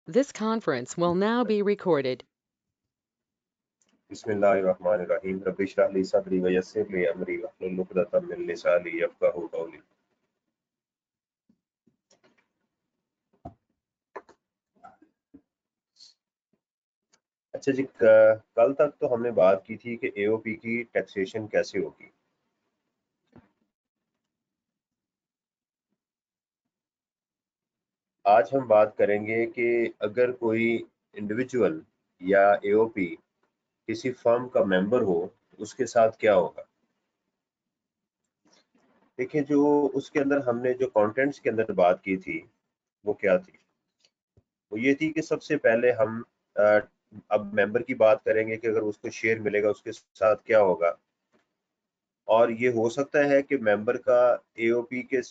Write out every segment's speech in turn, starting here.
This conference will now be recorded. बिस्मिल्लाहिर्रहमानिर्रहीम rabbi इश्रह ली सदरी व यस्सिर ली अमरी वहलुल उक़दतम मिन लिसानी यफ़क़हू क़ौली। अच्छा जी, कल तक तो हमने बात की थी कि एओपी की टैक्सेशन कैसे होगी। आज हम बात करेंगे कि अगर कोई इंडिविजुअल या एओपी किसी फर्म का मेंबर हो उसके साथ क्या होगा। देखिए, जो उसके अंदर हमने जो कंटेंट्स के अंदर बात की थी वो क्या थी। वो ये थी कि सबसे पहले हम अब मेंबर की बात करेंगे कि अगर उसको शेयर मिलेगा उसके साथ क्या होगा। और ये हो सकता है कि मेंबर का एओपी के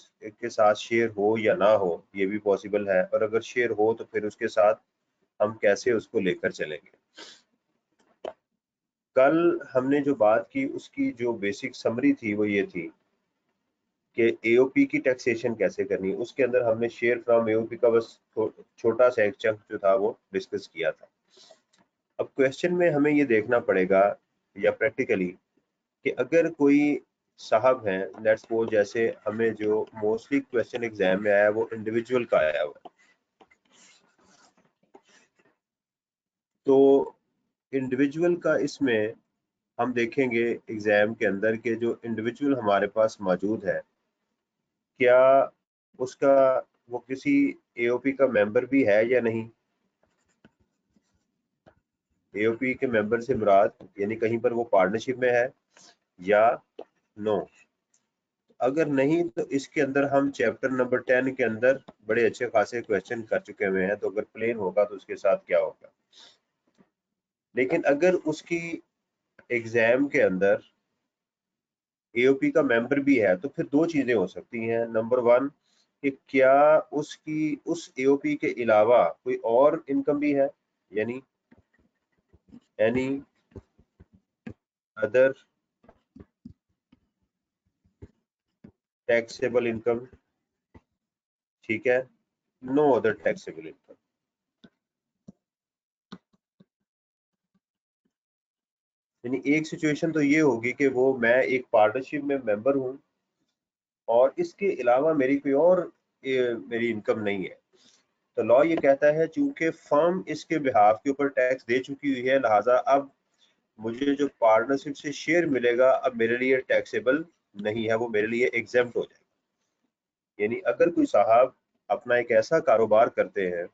साथ शेयर हो या ना हो, ये भी पॉसिबल है। और अगर शेयर हो तो फिर उसके साथ हम कैसे उसको लेकर चलेंगे। कल हमने जो बात की उसकी जो बेसिक समरी थी वो ये थी कि एओपी की टैक्सेशन कैसे करनी है। उसके अंदर हमने शेयर फ्रॉम एओपी का बस छोटा सा एक चंक जो था वो डिस्कस किया था। अब क्वेश्चन में हमें ये देखना पड़ेगा या प्रैक्टिकली कि अगर कोई साहब हैं, लेट्स सपोज जैसे हमें जो मोस्टली क्वेश्चन एग्जाम में आया है वो इंडिविजुअल का आया हुआ है। तो इंडिविजुअल का इसमें हम देखेंगे एग्जाम के अंदर के जो इंडिविजुअल हमारे पास मौजूद है, क्या उसका वो किसी एओपी का मेंबर भी है या नहीं। एओपी के मेंबर से मुराद यानी कहीं पर वो पार्टनरशिप में है या नो। अगर नहीं तो इसके अंदर हम चैप्टर नंबर 10 के अंदर बड़े अच्छे खासे क्वेश्चन कर चुके हुए हैं। तो अगर प्लेन होगा तो उसके साथ क्या होगा। लेकिन अगर उसकी एग्जाम के अंदर एओपी का मेंबर भी है तो फिर दो चीजें हो सकती हैं। नंबर वन कि क्या उसकी उस एओपी के अलावा कोई और इनकम भी है, यानी एनी अदर टैक्सेबल इनकम। ठीक है, नो अदर टैक्सेबल इनकम। यानी एक सिचुएशन तो ये होगी कि वो मैं एक पार्टनरशिप में मेंबर हूं और इसके अलावा मेरी कोई और मेरी इनकम नहीं है। तो लॉ ये कहता है चूंकि फर्म इसके बिहाफ के ऊपर टैक्स दे चुकी हुई है, लिहाजा अब मुझे जो पार्टनरशिप से शेयर मिलेगा अब मेरे लिए टैक्सेबल नहीं है, वो मेरे लिए एग्जेम्प्ट हो जाएगा। यानी अगर कोई साहब अपना एक ऐसा कारोबार करते हैं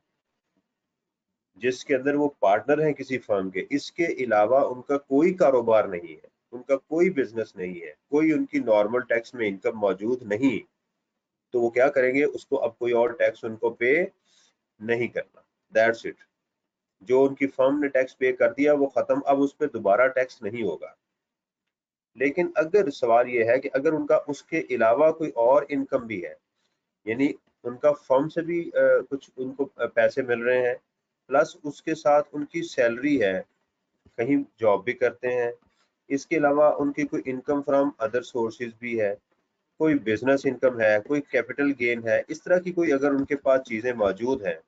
जिसके अंदर वो पार्टनर हैं किसी फर्म के, इसके अलावा उनका कोई कारोबार नहीं है, उनका कोई बिजनेस नहीं है, कोई उनकी नॉर्मल टैक्स में इनकम मौजूद नहीं, तो वो क्या करेंगे, उसको अब कोई और टैक्स उनको पे नहीं करना। That's it. जो उनकी फर्म ने टैक्स पे कर दिया वो खत्म, अब उस पर दोबारा टैक्स नहीं होगा। लेकिन अगर सवाल ये है कि अगर उनका उसके अलावा कोई और इनकम भी है, यानी उनका फर्म से भी कुछ उनको पैसे मिल रहे हैं, प्लस उसके साथ उनकी सैलरी है, कहीं जॉब भी करते हैं, इसके अलावा उनकी कोई इनकम फ्रॉम अदर सोर्सेज भी है, कोई बिजनेस इनकम है, कोई कैपिटल गेन है, इस तरह की कोई अगर उनके पास चीजें मौजूद हैं,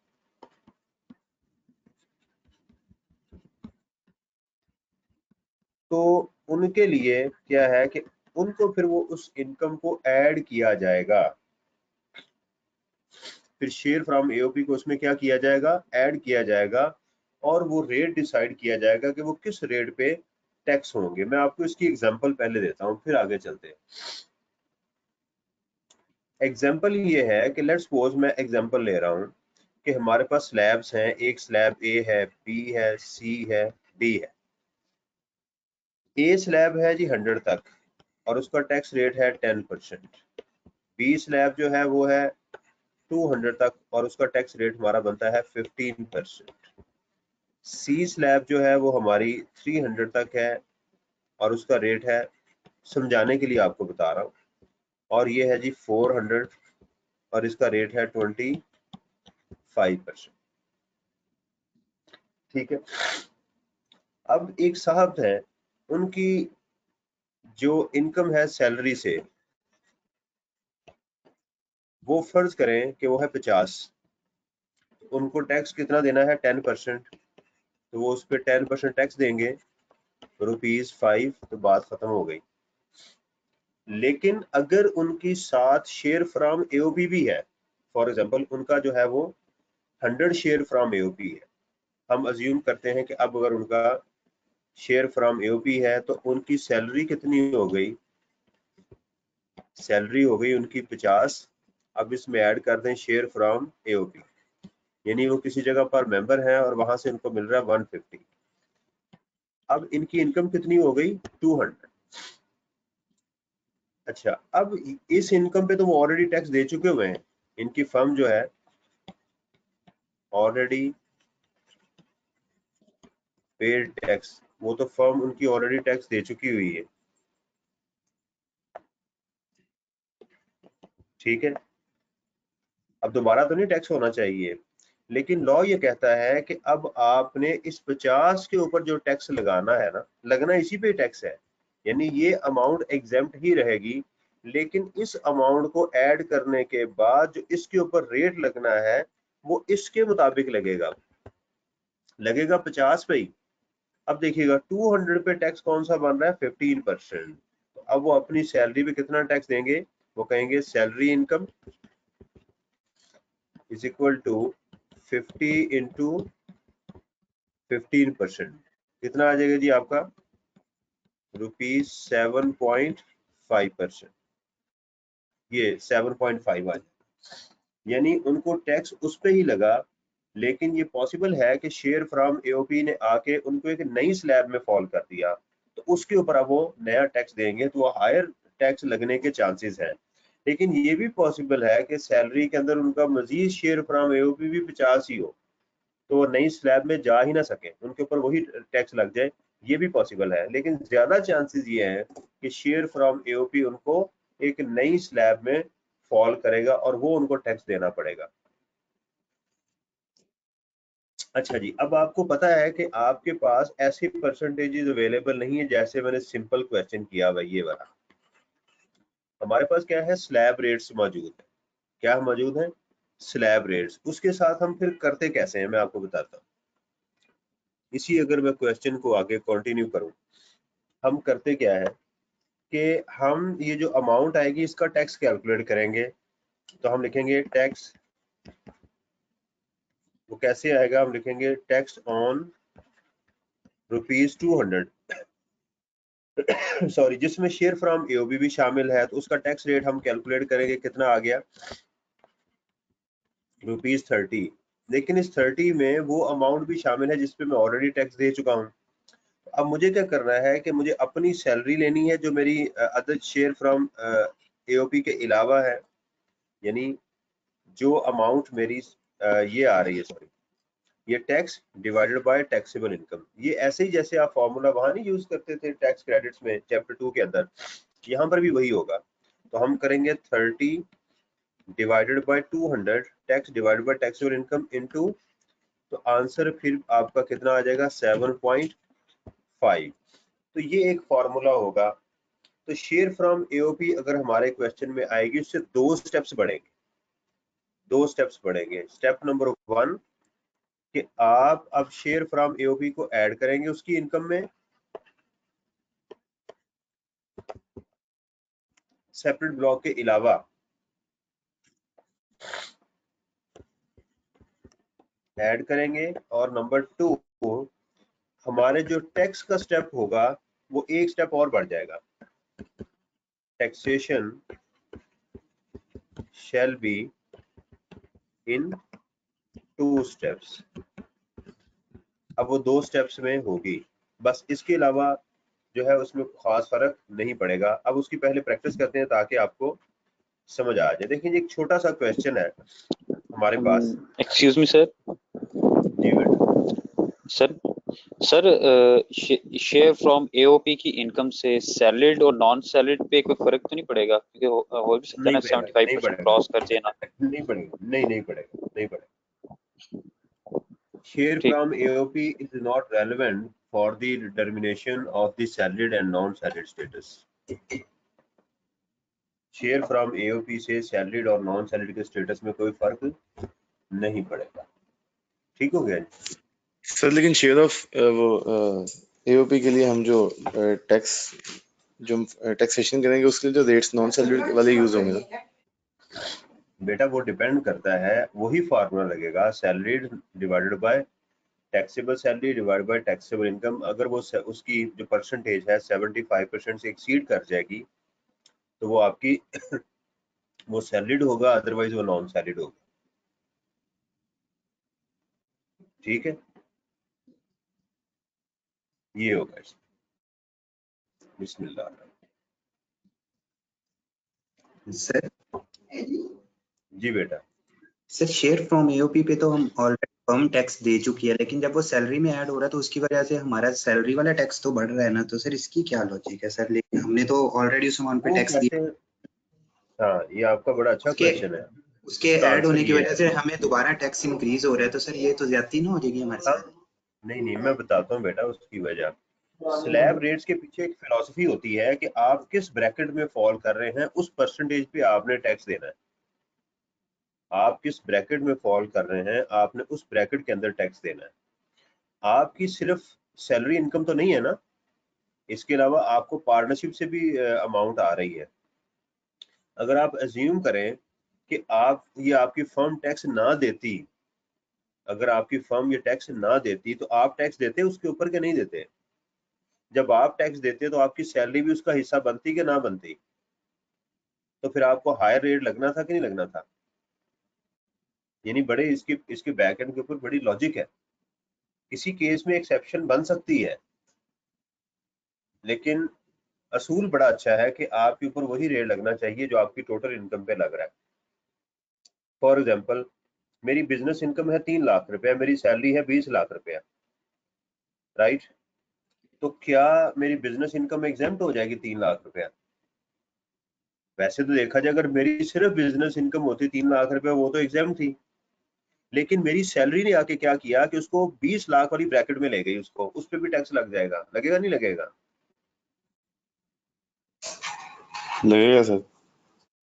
तो उनके लिए क्या है कि उनको फिर वो उस इनकम को ऐड किया जाएगा। फिर शेयर फ्रॉम एओपी को उसमें क्या किया जाएगा, ऐड किया जाएगा। और वो रेट डिसाइड किया जाएगा कि वो किस रेट पे टैक्स होंगे। मैं आपको इसकी एग्जांपल पहले देता हूँ फिर आगे चलते हैं। एग्जांपल ये है कि लेट्स सपोज मैं एग्जांपल ले रहा हूँ कि हमारे पास स्लैब्स हैं, एक स्लैब ए है, बी है, सी है, डी है। ए स्लैब है जी 100 तक और उसका टैक्स रेट है 10%। बी स्लैब जो है वो है 200 तक और उसका टैक्स रेट हमारा बनता है 15%। सी स्लैब जो है वो हमारी 300 तक है और उसका रेट है, समझाने के लिए आपको बता रहा हूँ, और ये है जी 400 और इसका रेट है 25%। ठीक है। अब एक साहब है, उनकी जो इनकम है सैलरी से, वो फर्ज करें कि वो है 50। उनको टैक्स कितना देना है 10%, तो वो उस पर 10% टैक्स देंगे, ₹5, तो बात खत्म हो गई। लेकिन अगर उनकी साथ शेयर फ्रॉम एओपी भी है, फॉर एग्जांपल उनका जो है वो 100 शेयर फ्रॉम एओपी है, हम अज्यूम करते हैं कि अब अगर उनका शेयर फ्रॉम एओपी है तो उनकी सैलरी कितनी हो गई, सैलरी हो गई उनकी 50। अब इसमें ऐड कर दें शेयर फ्रॉम एओपी, यानी वो किसी जगह पर मेंबर है और वहां से उनको मिल रहा है 150। अब इनकी इनकम कितनी हो गई 200। अच्छा, अब इस इनकम पे तो वो ऑलरेडी टैक्स दे चुके हुए हैं, इनकी फर्म जो है ऑलरेडी पेड टैक्स, वो तो फर्म उनकी ऑलरेडी टैक्स दे चुकी हुई है, ठीक है। अब दोबारा तो नहीं टैक्स होना चाहिए, लेकिन लॉ ये कहता है कि अब आपने इस 50 के ऊपर जो टैक्स लगाना है ना, लगना इसी पे टैक्स है, यानी ये अमाउंट एग्जेम्प्ट ही रहेगी, लेकिन इस अमाउंट को ऐड करने के बाद जो इसके ऊपर रेट लगना है वो इसके मुताबिक लगेगा, लगेगा 50 पे ही। अब देखिएगा 200 पे टैक्स कौन सा बन रहा है 15%, तो अब वो अपनी सैलरी पे कितना टैक्स देंगे, वो कहेंगे salary income is equal to 50 into 15%, कितना आ जाएगा जी आपका ₹7.5%, ये 7.5 आ जाएगा, यानी उनको टैक्स उस पे ही लगा। लेकिन ये पॉसिबल है कि शेयर फ्रॉम एओपी ने आके उनको एक नई स्लैब में फॉल कर दिया, तो उसके ऊपर अब वो नया टैक्स देंगे, तो वो हायर टैक्स लगने के चांसेस हैं। लेकिन ये भी पॉसिबल है कि सैलरी के अंदर उनका मजीद शेयर फ्रॉम एओपी भी 50 ही हो, तो वो नई स्लैब में जा ही ना सके, उनके ऊपर वही टैक्स लग जाए, ये भी पॉसिबल है। लेकिन ज्यादा चांसेस ये हैं कि शेयर फ्रॉम एओपी उनको एक नई स्लैब में फॉल करेगा और वो उनको टैक्स देना पड़ेगा। अच्छा जी, अब आपको पता है कि आपके पास ऐसी परसेंटेजेस अवेलेबल नहीं है जैसे मैंने सिंपल क्वेश्चन किया भाई ये वाला। हमारे पास क्या है, स्लैब रेट्स मौजूद है। क्या मौजूद है, स्लैब रेट्स। उसके साथ हम फिर करते कैसे हैं मैं आपको बताता हूँ। इसी अगर मैं क्वेश्चन को आगे कंटिन्यू करूं, हम करते क्या है कि हम ये जो अमाउंट आएगी इसका टैक्स कैलकुलेट करेंगे। तो हम लिखेंगे टैक्स, वो कैसे आएगा, हम लिखेंगे टैक्स ऑन ₹200 सॉरी, जिसमें शेयर फ्रॉम एओबी भी शामिल है, तो उसका टैक्स रेट हम कैलकुलेट करेंगे, कितना आ गया ₹30। लेकिन इस 30 में वो अमाउंट भी शामिल है जिसपे मैं ऑलरेडी टैक्स दे चुका हूँ। अब मुझे क्या करना है कि मुझे अपनी सैलरी लेनी है जो मेरी अदर शेयर फ्रॉम एओपी के अलावा है, यानी जो अमाउंट मेरी ये आ रही है, सॉरी ये tax divided by taxable income. ये ऐसे ही जैसे आप फॉर्मूला वहां नहीं यूज करते थे टैक्स क्रेडिट्स में चैप्टर 2 के अंदर, यहाँ पर भी वही होगा। तो हम करेंगे 30 divided by 200 tax divided by taxable income into, तो आंसर फिर आपका कितना आ जाएगा 7.5। तो ये एक फॉर्मूला होगा। तो शेयर फ्रॉम एओपी अगर हमारे क्वेश्चन में आएगी, उससे दो स्टेप्स बढ़ेंगे, दो स्टेप्स बढ़ेंगे। स्टेप नंबर 1 कि आप अब शेयर फ्रॉम एओपी को ऐड करेंगे उसकी इनकम में, सेपरेट ब्लॉक के अलावा, ऐड करेंगे। और नंबर 2 हमारे जो टैक्स का स्टेप होगा वो एक स्टेप और बढ़ जाएगा, taxation shall be in 2 steps. अब वो 2 स्टेप्स में होगी, बस इसके अलावा जो है उसमें खास फर्क नहीं पड़ेगा। अब उसकी पहले प्रैक्टिस करते हैं ताकि आपको समझ आ जाए। देखिए एक छोटा सा क्वेश्चन है हमारे पास। Excuse me sir. जी बेटा। Sir sir share from AOP की इनकम से सैलरीड और नॉन सैलरीड पे कोई फर्क तो नहीं पड़ेगा, क्योंकि हो भी सकता है ना 75% क्रॉस कर जाए ना। नहीं पड़ेगा, नहीं पड़ेगा, नहीं पड़ेगा। Share ठीक। from AOP is not relevant for the determination of the salaried and non-salaried status. Share from AOP से सैलरीड और नॉन सैलरीड के स्टेटस में कोई फर्क नहीं पड़ेगा। ठीक हो गया जी? सर लेकिन शेयर ऑफ वो एओपी के लिए हम जो टैक्स जो टैक्सेशन करेंगे उसके लिए जो रेट्स नॉन सैलरीड वाले यूज होंगे ना? बेटा वो डिपेंड करता है, वही फार्मूला लगेगा, salaried divided by taxable salary divided by taxable income. अगर वो उसकी जो परसेंटेज है 75% से एक्सीड कर जाएगी तो वो आपकी वो सैलरीड होगा, अदरवाइज वो नॉन सैलरीड होगा। ठीक है, ये होगा। बिस्मिल्लाह। सर जी बेटा। सर शेयर फ्रॉम एओपी पे तो हम ऑलरेडी कम टैक्स दे चुकी है, लेकिन जब वो सैलरी में ऐड हो रहा है तो उसकी वजह से हमारा सैलरी वाला टैक्स तो बढ़ रहा है ना, तो सर इसकी क्या लॉजिक है सर? लेकिन हमने तो ऑलरेडी उस अमाउंट पे वो टैक्स कैसे? दिया। हाँ, ये आपका बड़ा अच्छा उसके क्वेश्चन है। उसके इसका ऐड आंसर होने की ये वजह है, से हमें दोबारा टैक्स इंक्रीज हो रहा है, तो सर ये तो ज्यादती ना हो जाएगी हमारे साथ? नहीं नहीं, मैं बताता हूँ बेटा उसकी वजह। स्लैब रेट्स के पीछे एक फिलॉसफी होती है कि आप किस ब्रैकेट में फॉल कर रहे हैं उस परसेंटेज पे आपने टैक्स देना है। आप किस ब्रैकेट में फॉल कर रहे हैं आपने उस ब्रैकेट के अंदर टैक्स देना है। आपकी सिर्फ सैलरी इनकम तो नहीं है ना, इसके अलावा आपको पार्टनरशिप से भी अमाउंट आ रही है। अगर आप अज्यूम करें कि आप ये आपकी फर्म टैक्स ना देती, अगर आपकी फर्म ये टैक्स ना देती तो आप टैक्स देते उसके ऊपर के नहीं देते? जब आप टैक्स देते तो आपकी सैलरी भी उसका हिस्सा बनती कि ना बनती? तो फिर आपको हायर रेट लगना था कि नहीं लगना था? यानी बड़े इसकी इसके बैक एंड के ऊपर बड़ी लॉजिक है। किसी केस में एक्सेप्शन बन सकती है, लेकिन असूल बड़ा अच्छा है कि आपके ऊपर वही रेट लगना चाहिए जो आपकी टोटल इनकम पे लग रहा है। फॉर एग्जाम्पल, मेरी बिजनेस इनकम है 3 लाख रुपया, मेरी सैलरी है 20 लाख रुपया, राइट? तो क्या मेरी बिजनेस इनकम एग्जेम्प्ट हो जाएगी 3 लाख रुपया? वैसे तो देखा जाए अगर मेरी सिर्फ बिजनेस इनकम होती 3 लाख रुपया, वो तो एग्जेम्प्ट थी। लेकिन मेरी सैलरी ने आके क्या किया कि उसको 20 लाख वाली ब्रैकेट में ले गई, उसको उस पर भी टैक्स लग जाएगा। लगेगा नहीं लगेगा? लगेगा सर।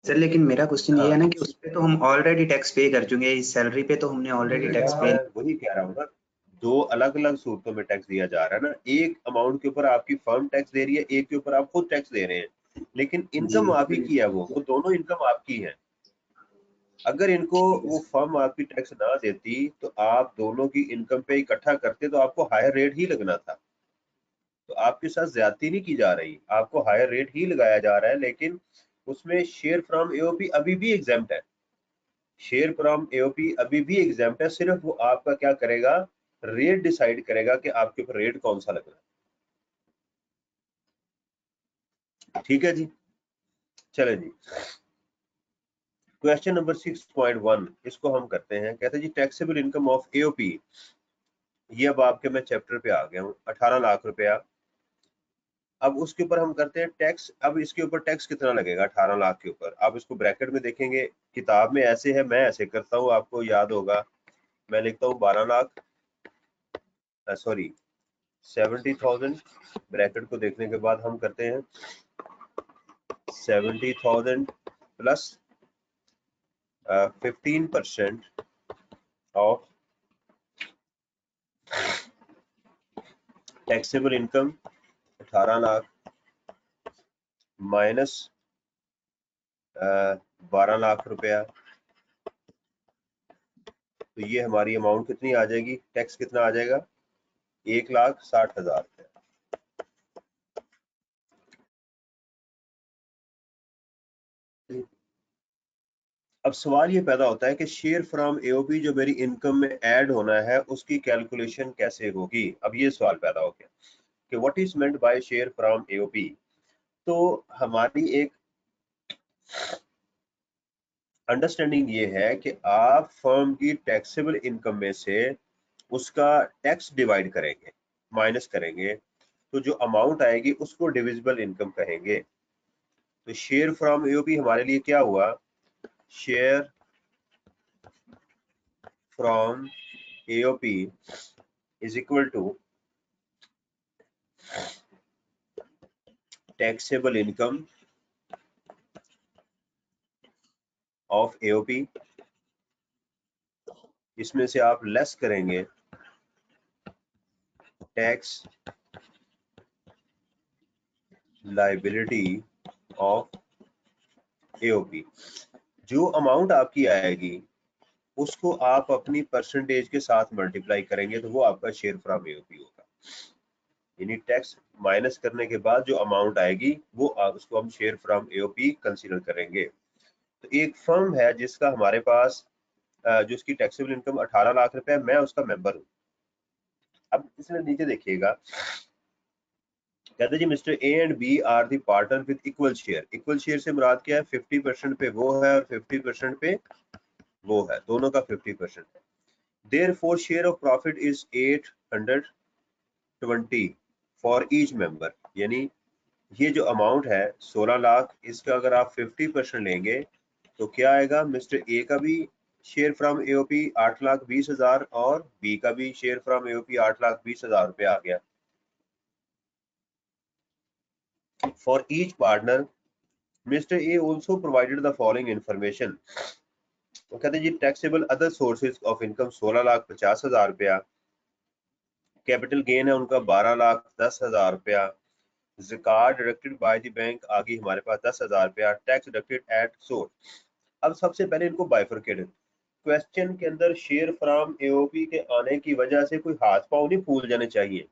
सर लेकिन मेरा क्वेश्चन ये हाँ, है ना कि उस पे तो हम ऑलरेडी टैक्स पे कर चुके हैं, इस सैलरी पे तो हमने ऑलरेडी टैक्स पे। मैं वही कह रहा हूँ ना, दो अलग अलग सूरतों में टैक्स दिया जा रहा है ना। एक अमाउंट के ऊपर आपकी फर्म टैक्स दे रही है, एक के ऊपर आप खुद टैक्स दे रहे हैं, लेकिन जी इनकम आप ही की है, वो दोनों इनकम आपकी है। अगर इनको वो फर्म आपकी टैक्स ना देती तो आप दोनों की इनकम पे इकट्ठा करते तो आपको हायर रेट ही लगना था। तो आपके साथ ज्यादती नहीं की जा रही, आपको हायर रेट ही लगाया जा रहा है, लेकिन उसमें शेयर फ्रॉम एओपी अभी भी एग्जाम्प्ट है। शेयर फ्रॉम एओपी अभी भी एग्जाम्प्ट है, सिर्फ वो आपका क्या करेगा, रेट डिसाइड करेगा कि आपके ऊपर रेट कौन सा लगना है। ठीक है जी, चले जी। क्वेश्चन नंबर 6.1 इसको हम करते हैं। कहते हैं जी टैक्सेबल इनकम ऑफ एओपी। ये अब आपके मैं चैप्टर पे आ गया हूँ, 18 लाख रुपया। अब उसके ऊपर हम करते हैं टैक्स। अब इसके ऊपर टैक्स कितना लगेगा 18 लाख के ऊपर? आप इसको ब्रैकेट में देखेंगे, किताब में ऐसे है, मैं ऐसे करता हूँ, आपको याद होगा। मैं लिखता हूँ 12 लाख, सॉरी 70,000। ब्रैकेट को देखने के बाद हम करते हैं 70,000 plus 15% of taxable income 18 lakh minus 12 lakh रुपया। तो ये हमारी अमाउंट कितनी आ जाएगी, टैक्स कितना आ जाएगा? 1,60,000 रुपया। अब सवाल ये पैदा होता है कि शेयर फ्रॉम एओपी जो मेरी इनकम में ऐड होना है उसकी कैलकुलेशन कैसे होगी। अब ये सवाल पैदा हो गया कि what is meant by share from AOP. तो हमारी एक अंडरस्टैंडिंग ये है कि आप फर्म की टैक्सेबल इनकम में से उसका टैक्स डिवाइड करेंगे, माइनस करेंगे, तो जो अमाउंट आएगी उसको डिविजिबल इनकम कहेंगे। तो शेयर फ्रॉम एओपी हमारे लिए क्या हुआ, share from AOP is equal to taxable income of AOP. इसमें से आप लेस करेंगे टैक्स लाइबिलिटी ऑफ एओपी। जो अमाउंट आपकी आएगी उसको आप अपनी परसेंटेज के साथ मल्टीप्लाई करेंगे तो वो आपका शेयर फ्रॉम एओपी होगा। यानी टैक्स माइनस करने के बाद जो अमाउंट आएगी वो उसको हम शेयर फ्रॉम एओपी कंसीडर करेंगे। तो एक फर्म है जिसका हमारे पास जिसकी टैक्सेबल इनकम 18 लाख रुपए, मैं उसका मेंबर हूँ। अब इसमें नीचे देखिएगा, कहते जी mister a and b are the partner with equal share. Equal share से मुराद क्या है? 50% पे वो है और 50% पे वो है, दोनों का 50% है। Therefore share of profit is 820 for each member. यानी ये जो अमाउंट है 16 लाख, इसका अगर आप 50% लेंगे तो क्या आएगा? मिस्टर ए का भी शेयर फ्रॉम एओपी 8,20,000 और बी का भी शेयर फ्रॉम एओपी 8,20,000 रुपए आ गया। For each partner mister a also provided the following information. तो कहते हैं जी taxable other sources of income 16,50,000 रुपया, कैपिटल गेन है उनका 12,10,000 रुपया, ज़कात डिडक्टेड बाय द बैंक आ गई हमारे पास 10,000 रुपया, टैक्स डिडक्टेड एट सोर्स। अब सबसे पहले इनको बाइफरकेटेड क्वेश्चन के अंदर शेयर फ्रॉम एओपी के आने की वजह से कोई हाथ पांव नहीं फूल जाने चाहिए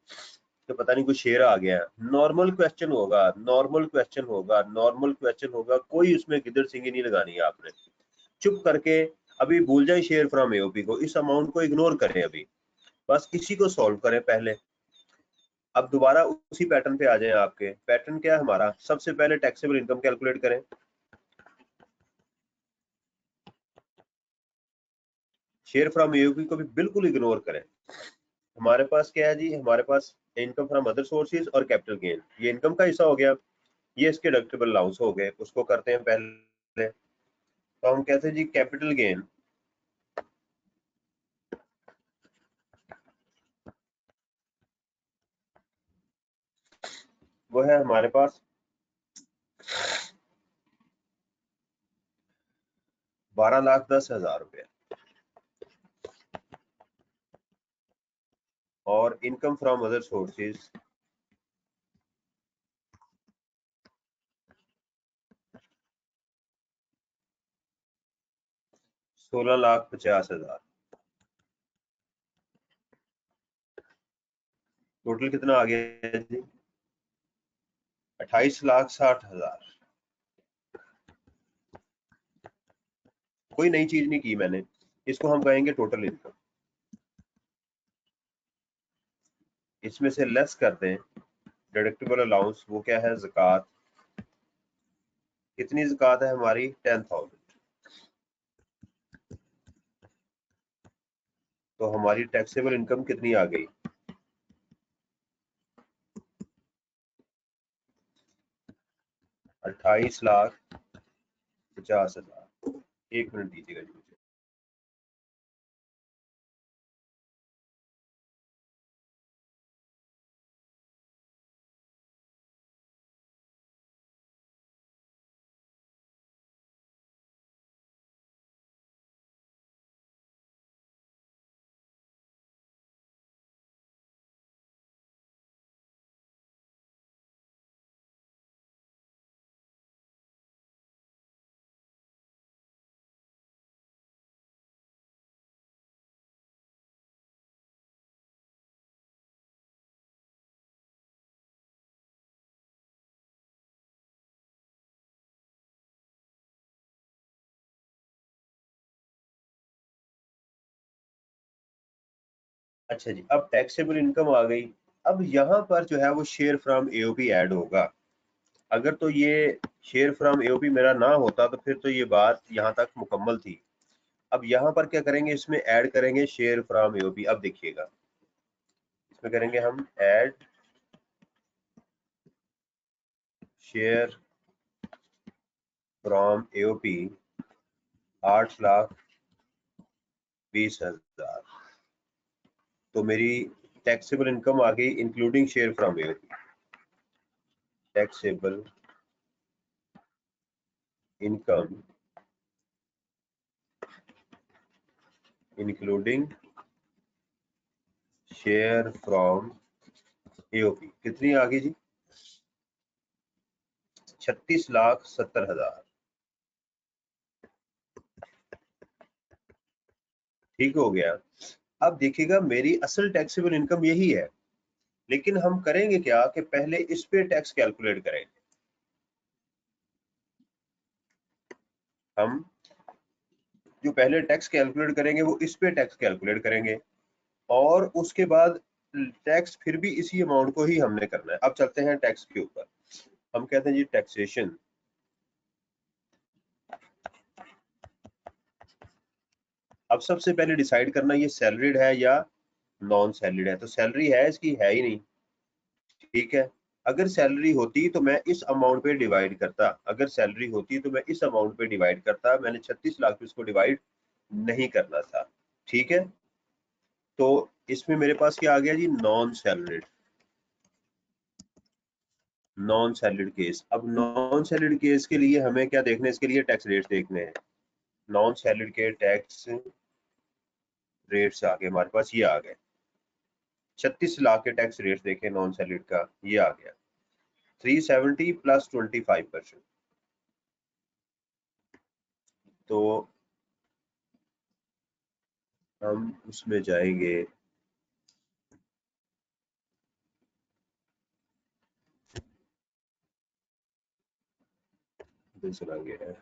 तो पता नहीं कोई शेयर आ गया। नॉर्मल क्वेश्चन होगा, नॉर्मल क्वेश्चन होगा, नॉर्मल क्वेश्चन होगा, कोई उसमें गिदड़ सिंगी नहीं लगानी है आपने। चुप करके अभी भूल जाए शेयर फ्रॉम एओपी को, इस अमाउंट को इग्नोर करें, अभी बस इसी को सॉल्व करें पहले। अब दोबारा उसी पैटर्न पे आ जाए। आपके पैटर्न क्या है हमारा? सबसे पहले टैक्सेबल इनकम कैलकुलेट करें, शेयर फ्रॉम एओपी को भी बिल्कुल इग्नोर करें। हमारे पास क्या है जी? हमारे पास इनकम फ्रॉम अदर सोर्सेज और कैपिटल गेन, ये इनकम का हिस्सा हो गया, ये इसके डिडक्टेबल अलाउंस हो गए, उसको करते हैं पहले। तो हम कहते हैं जी कैपिटल गेन वो है हमारे पास 12,10,000 रुपये, और income from other sources 16,50,000। Total कितना आ गया जी? 28,60,000। कोई नई चीज नहीं की मैंने, इसको हम कहेंगे टोटल इनकम। इसमें से लेस कर दें डिडक्टेबल अलाउंस, वो क्या है? ज़कात। कितनी ज़कात है हमारी? 10,000। तो हमारी टैक्सेबल इनकम कितनी आ गई? 28,50,000। एक मिनट दीजिएगा जी मुझे। अच्छा जी, अब टैक्सेबल इनकम आ गई। अब यहाँ पर जो है वो शेयर फ्रॉम एओपी ऐड होगा। अगर तो ये शेयर फ्रॉम एओपी मेरा ना होता तो फिर तो ये बात यहाँ तक मुकम्मल थी। अब यहाँ पर क्या करेंगे? इसमें ऐड करेंगे शेयर फ्रॉम एओपी। अब देखिएगा, इसमें करेंगे हम ऐड शेयर फ्रॉम एओपी 8,20,000। तो मेरी टैक्सेबल इनकम आ गई including share from AOP. Taxable income including share from AOP कितनी आ गई जी? 36,70,000। ठीक हो गया। अब देखिएगा मेरी असल टैक्सेबल इनकम यही है, लेकिन हम करेंगे क्या कि पहले इस पे टैक्स कैलकुलेट करेंगे। हम जो पहले टैक्स कैलकुलेट करेंगे वो इस पे टैक्स कैलकुलेट करेंगे, और उसके बाद टैक्स फिर भी इसी अमाउंट को ही हमने करना है। अब चलते हैं टैक्स के ऊपर। हम कहते हैं जी टैक्सेशन। अब सबसे पहले डिसाइड करना ये सैलरीड है या नॉन सैलरीड है। तो सैलरी है इसकी, है ही नहीं। ठीक है, अगर सैलरी होती तो मैं इस अमाउंट पे डिवाइड करता, अगर सैलरी होती तो मैं इस अमाउंट पे डिवाइड करता। मैंने 36 लाख पे इसको डिवाइड नहीं करना था। ठीक है, तो इसमें मेरे पास क्या आ गया जी? Non salaried. Non salaried case. अब नॉन सैलरीड केस के लिए हमें क्या देखना है? इसके लिए टैक्स रेट्स देखने हैं। नॉन सैलरीड के टैक्स रेट्स आ गए हमारे पास, ये आ गए 36 लाख के टैक्स रेट्स देखें नॉन सैलरीड का, ये आ गया 370 प्लस 25%। तो हम उसमें जाएंगे, चला गया है।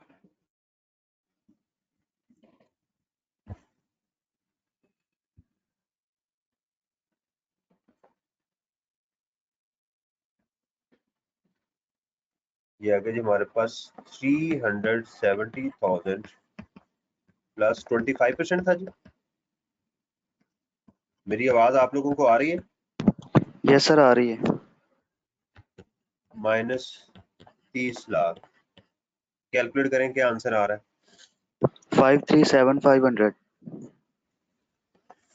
ये आ गया जी हमारे पास 370,000 प्लस 25% था जी। मेरी आवाज आप लोगों को आ रही है? यस सर, आ रही है। माइनस 30 लाख, कैलकुलेट करें क्या आंसर आ रहा है? 537,500।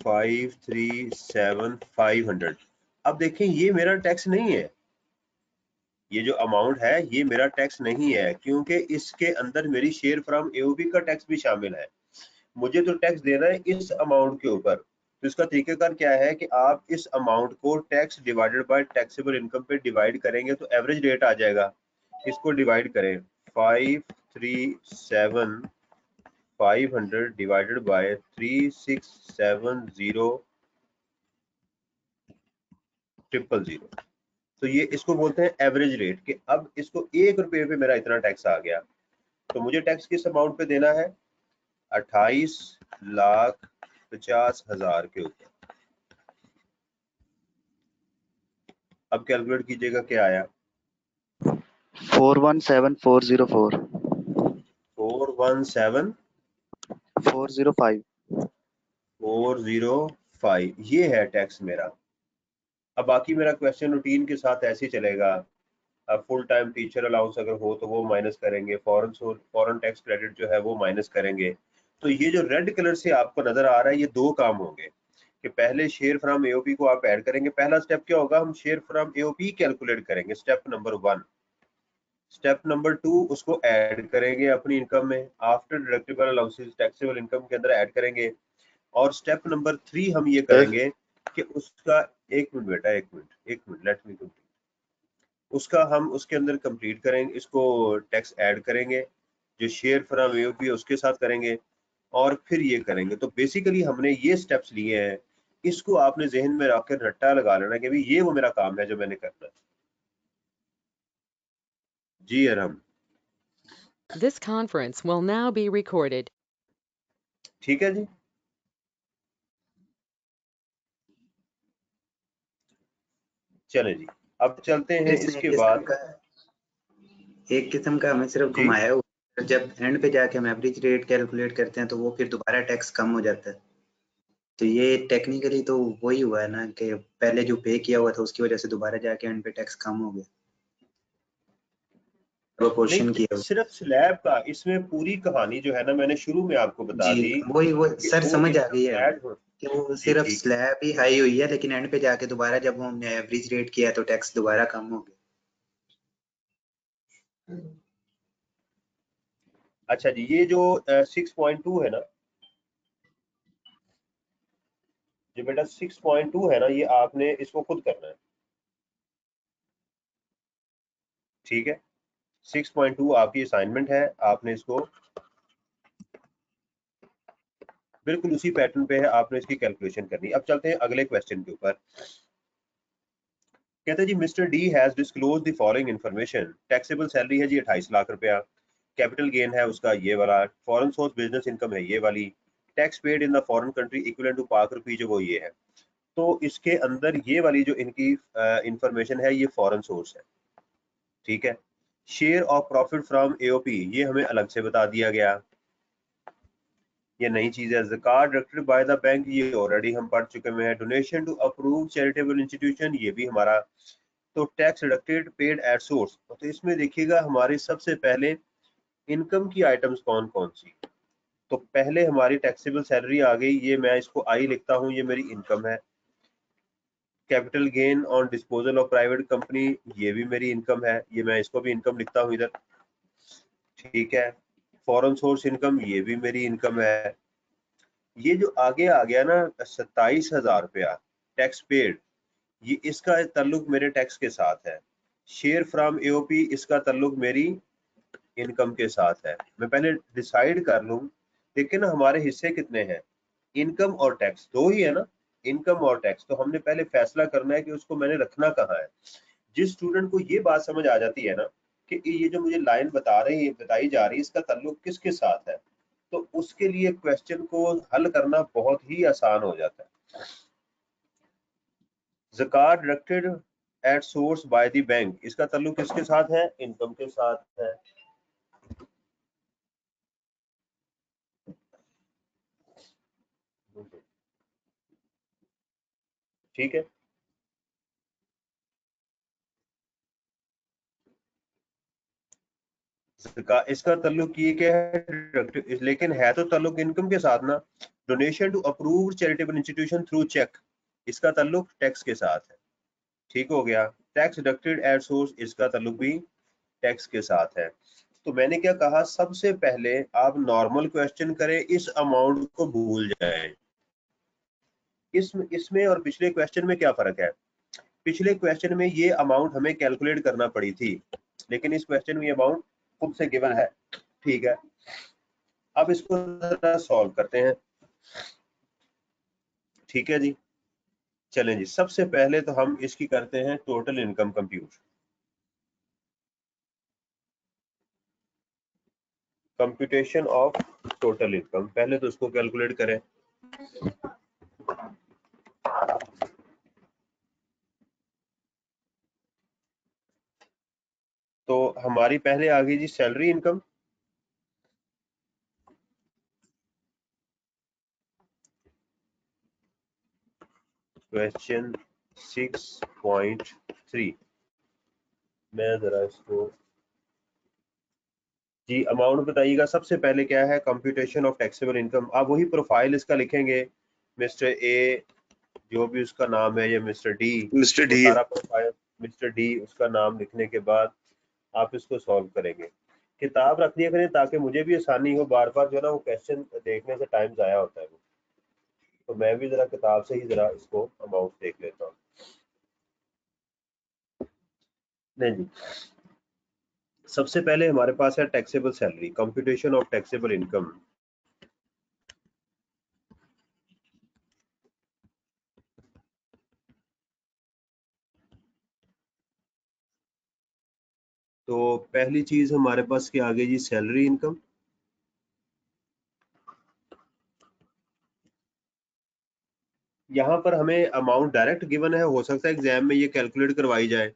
537,500। अब देखें ये मेरा टैक्स नहीं है, ये जो अमाउंट है ये मेरा टैक्स नहीं है, क्योंकि इसके अंदर मेरी शेयर फ्रॉम एओपी का टैक्स भी शामिल है। मुझे तो टैक्स देना है इस अमाउंट के ऊपर। तो इसका तरीकाकार क्या है कि आप इस अमाउंट को tax divided by taxable income पे डिवाइड करेंगे तो एवरेज रेट आ जाएगा। इसको डिवाइड करें 537,500 डिवाइडेड बाय 3,670,000। तो ये इसको बोलते हैं एवरेज रेट। कि अब इसको 1 रुपए पे मेरा इतना टैक्स आ गया, तो मुझे टैक्स किस अमाउंट पे देना है? 28,50,000 के ऊपर। अब कैलकुलेट कीजिएगा क्या आया? 417,404। 417,405। 405। ये है टैक्स मेरा। अब बाकी मेरा क्वेश्चन रूटीन के साथ ऐसे ही चलेगा। अब फुल टाइम टीचर अलाउंस अगर हो तो वो माइनस करेंगे, फॉरेन टैक्स क्रेडिट जो है वो माइनस करेंगे। तो ये जो रेड कलर से आपको नजर आ रहा है, ये दो काम होंगे कि पहले शेयर फ्रॉम एओपी को आप ऐड करेंगे। पहला स्टेप क्या होगा? हम शेयर फ्रॉम एओपी कैलकुलेट करेंगे, स्टेप नंबर 1। स्टेप नंबर 2 उसको ऐड करेंगे अपनी इनकम में, after deductible allowances taxable income के अंदर ऐड करेंगे। और स्टेप नंबर 3 हम ये करेंगे कि उसका, एक मिनट बेटा, एक मिनट लेट मी कंप्लीट। उसका हम उसके अंदर कंप्लीट करेंगे, इसको टैक्स ऐड करेंगे, जो शेयर फ्रॉम एओपी है उसके साथ करेंगे, और फिर ये करेंगे। तो बेसिकली हमने ये स्टेप्स लिए हैं, इसको आपने जहन में रखकर रट्टा लगा लेना कि भाई ये वो मेरा काम है जो मैंने करना है। जी Arham, This conference will now be recorded. ठीक है जी। चले जी, अब चलते हैं इसके बाद। एक किस्म का हमें सिर्फ जी, घुमाया हुआ। जब एंड पे जाके हम एवरेज रेट कैलकुलेट करते हैं तो वो फिर दोबारा टैक्स कम हो जाता है। तो ये टेक्निकली तो वही हुआ है ना कि पहले जो पे किया हुआ था उसकी वजह से दोबारा जाके एंड पे टैक्स कम हो गया, प्रोपोर्शन नहीं किया हुआ। सिर्फ स्लैब का, इसमें पूरी कहानी जो है ना मैंने शुरू में आपको बता जी, दी वही वो कि सर वो समझ आ गई इनकम है ऐड हो। कि वो जी सिर्फ ठीक है। स्लैब ही हाई हुई है, लेकिन एंड पे जाके दोबारा जब वो हमने एवरेज रेट किया तो टैक्स दोबारा कम हो गया। अच्छा जी, ये जो 6.2 है ना, जो बेटा 6.2 है ना, ये आपने इसको खुद करना है, ठीक है। 6.2 आपकी असाइनमेंट है, आपने इसको बिल्कुल उसी पैटर्न पे है, आपने इसकी कैलकुलेशन करनी है। अब चलते हैं अगले क्वेश्चन के ऊपर। कहते हैं जी mister d has disclose the following information. Taxable salary है जी 28 लाख रुपया, कैपिटल गेन है उसका ये वाला, फॉरेन सोर्स बिजनेस इनकम है ये वाली, tax paid in the foreign country equivalent to Pak rupee जो वो ये है। तो इसके अंदर ये वाली जो इनकी इंफॉर्मेशन है ये फॉरेन सोर्स है, ठीक है। Share of profit from AOP ये हमें अलग से बता दिया गया, ये नई चीज है। ज़कात डायरेक्टेड बाय द बैंक ये ऑलरेडी हम पढ़ चुके हैं। Donation to approve charitable institution ये भी हमारा। तो tax deducted paid at source, तो इसमें देखिएगा हमारी सबसे पहले इनकम की आइटम्स कौन कौन सी। तो पहले हमारी टैक्सेबल सैलरी आ गई, ये मैं इसको आई लिखता हूँ, ये मेरी इनकम है। Capital gain on disposal of private company ये भी मेरी इनकम है, ये मैं इसको भी इनकम लिखता हूँ इधर, ठीक है। फॉरेन सोर्स इनकम ये भी मेरी इनकम है। ये जो आगे आ गया ना 27,000 रुपया टैक्स पेड, ये इसका ताल्लुक मेरे टैक्स के साथ है। शेयर फ्रॉम एओपी इसका ताल्लुक मेरी इनकम के साथ है। मैं पहले डिसाइड कर लूं, लेकिन हमारे हिस्से कितने हैं, इनकम और टैक्स दो ही है ना, इनकम और टैक्स। तो हमने पहले फैसला करना है कि उसको मैंने रखना कहाँ है। जिस स्टूडेंट को ये बात समझ आ जाती है ना कि ये जो मुझे लाइन बताई जा रही है इसका ताल्लुक किसके साथ है, तो उसके लिए क्वेश्चन को हल करना बहुत ही आसान हो जाता है। ज़कात directed at source by the bank, इसका ताल्लुक किसके साथ है, इनकम के साथ है। ठीक है, इसका ताल्लुक ये क्या है, लेकिन है तो ताल्लुक इनकम के साथ ना। Donation to approved charitable institution through cheque, इसका ताल्लुक टैक्स के साथ है, ठीक हो गया। टैक्स डिडक्टेड एट सोर्स, इसका ताल्लुक भी टैक्स के साथ है। तो मैंने क्या कहा, सबसे पहले आप नॉर्मल क्वेश्चन करें, इस अमाउंट को भूल जाएं। इसमें और पिछले क्वेश्चन में क्या फर्क है, पिछले क्वेश्चन में ये अमाउंट हमें कैलकुलेट करना पड़ी थी, लेकिन इस क्वेश्चन में ये अमाउंट खुद से गिवन है, ठीक है। अब इसको जरा सॉल्व करते हैं, ठीक है जी। चलें जी, सबसे पहले तो हम इसकी करते हैं total income compute. Computation of total income, पहले तो उसको कैलकुलेट करें। तो हमारी पहले आ गई जी सैलरी इनकम, क्वेश्चन 6.3। मैं जरा इसको जी अमाउंट बताइएगा। सबसे पहले क्या है, कंप्यूटेशन ऑफ टैक्सेबल इनकम। आप वही प्रोफाइल इसका लिखेंगे, मिस्टर ए जो भी उसका नाम है, या मिस्टर डी, मिस्टर वो डी सारा प्रोफाइल मिस्टर डी उसका नाम लिखने के बाद आप इसको सॉल्व करेंगे। किताब रख दिया करें ताकि मुझे भी आसानी हो, बार बार जो है ना वो क्वेश्चन देखने से टाइम जाया होता है। तो मैं भी जरा किताब से ही जरा इसको अमाउंट देख लेता हूँ। नहीं जी, सबसे पहले हमारे पास है taxable salary, computation of taxable income. तो पहली चीज हमारे पास क्या आ गई जी, सैलरी इनकम। यहाँ पर हमें अमाउंट डायरेक्ट गिवन है, हो सकता है एग्जाम में ये कैलकुलेट करवाई जाए,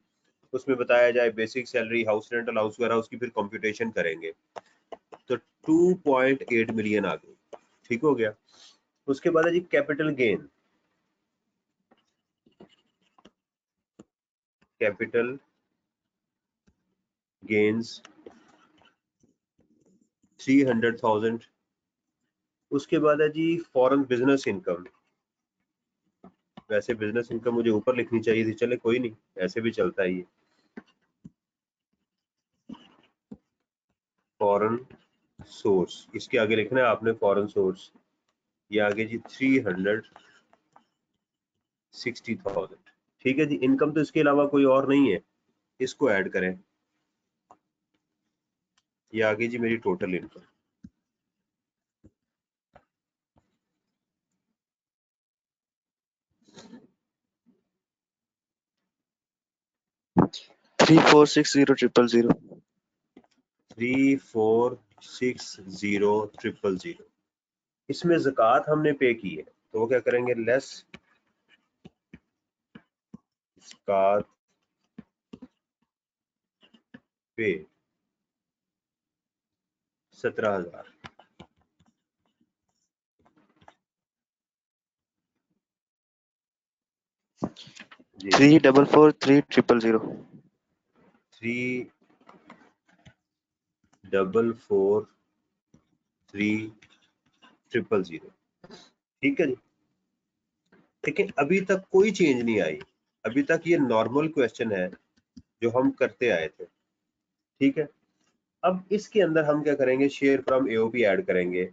उसमें बताया जाए basic salary, house rent allowance वगैरह, उसकी फिर कंप्यूटेशन करेंगे। तो 2.8 मिलियन आ गई, ठीक हो गया। उसके बाद है G capital gain, capital gains 300,000। उसके बाद है जी फॉरेन बिजनेस इनकम, वैसे बिजनेस इनकम मुझे ऊपर लिखनी चाहिए थी, चले कोई नहीं, ऐसे भी चलता है ये। फॉरेन सोर्स, इसके आगे लिखना है आपने फॉरेन सोर्स, ये आगे जी 300 60,000। ठीक है जी, इनकम तो इसके अलावा कोई और नहीं है, इसको ऐड करें, ये आ गई जी मेरी total income. Three four six zero triple zero 3460,000। इसमें ज़कात हमने पे की है, तो वो क्या करेंगे, लेस ज़कात पे 17,000। जी 3443000 3443000। ठीक है जी। लेकिन अभी तक कोई चेंज नहीं आई, अभी तक ये नॉर्मल क्वेश्चन है जो हम करते आए थे। ठीक है, अब इसके अंदर हम क्या करेंगे, शेयर फ्रॉम एओपी ऐड करेंगे,